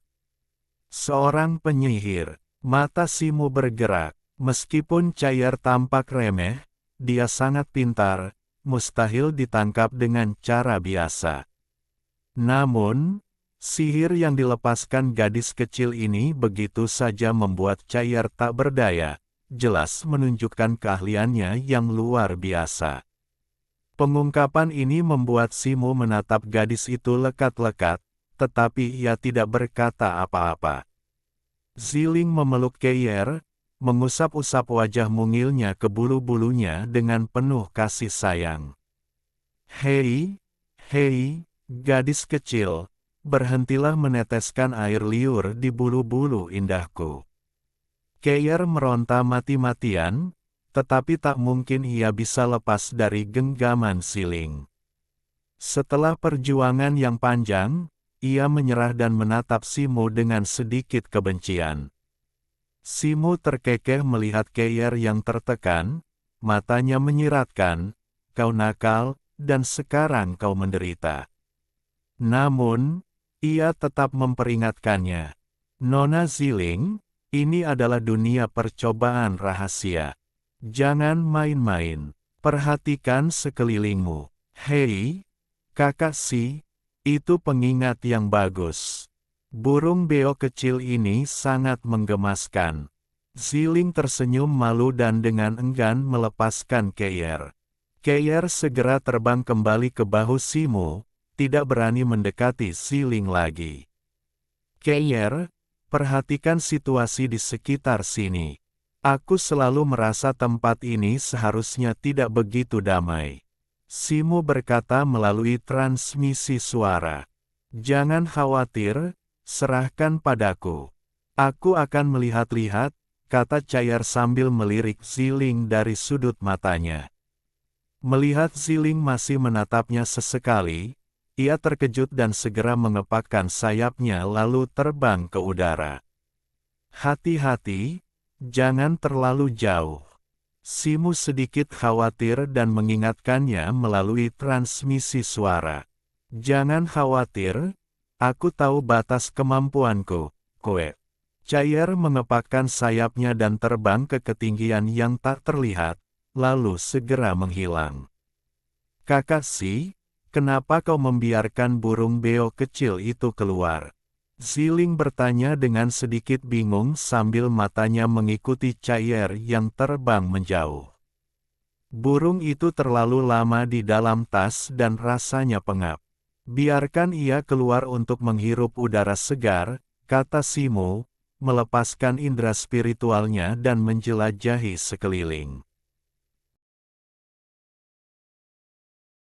[SPEAKER 1] Seorang penyihir, mata Simu bergerak, meskipun Cair tampak remeh, dia sangat pintar, mustahil ditangkap dengan cara biasa. Namun, sihir yang dilepaskan gadis kecil ini begitu saja membuat Cair tak berdaya, jelas menunjukkan keahliannya yang luar biasa. Pengungkapan ini membuat Simu menatap gadis itu lekat-lekat, tetapi ia tidak berkata apa-apa. Ziling memeluk Keir, mengusap-usap wajah mungilnya ke bulu-bulunya dengan penuh kasih sayang. Hei, hei, gadis kecil, berhentilah meneteskan air liur di bulu-bulu indahku. Keir meronta mati-matian, tetapi tak mungkin ia bisa lepas dari genggaman Ziling. Setelah perjuangan yang panjang, ia menyerah dan menatap Simu dengan sedikit kebencian. Simu terkekeh melihat Keir yang tertekan, matanya menyiratkan, kau nakal, dan sekarang kau menderita. Namun, ia tetap memperingatkannya. Nona Ziling, ini adalah dunia percobaan rahasia. Jangan main-main. Perhatikan sekelilingmu. Hei, kakak Si, itu pengingat yang bagus. Burung beo kecil ini sangat menggemaskan. Ziling tersenyum malu dan dengan enggan melepaskan Keir. Keyer segera terbang kembali ke bahu Simo, tidak berani mendekati Ziling lagi. Keyer, perhatikan situasi di sekitar sini. Aku selalu merasa tempat ini seharusnya tidak begitu damai. Simo berkata melalui transmisi suara. Jangan khawatir, serahkan padaku. Aku akan melihat-lihat, kata Keyer sambil melirik Ziling dari sudut matanya. Melihat Ziling masih menatapnya sesekali, ia terkejut dan segera mengepakkan sayapnya lalu terbang ke udara. Hati-hati, jangan terlalu jauh. Simo sedikit khawatir dan mengingatkannya melalui transmisi suara. Jangan khawatir, aku tahu batas kemampuanku, Koe. Keyer mengepakkan sayapnya dan terbang ke ketinggian yang tak terlihat, lalu segera menghilang. Kakak Si, kenapa kau membiarkan burung beo kecil itu keluar? Ziling bertanya dengan sedikit bingung sambil matanya mengikuti Keyer yang terbang menjauh. Burung itu terlalu lama di dalam tas dan rasanya pengap. Biarkan ia keluar untuk menghirup udara segar, kata Simo, melepaskan indera spiritualnya dan menjelajahi sekeliling.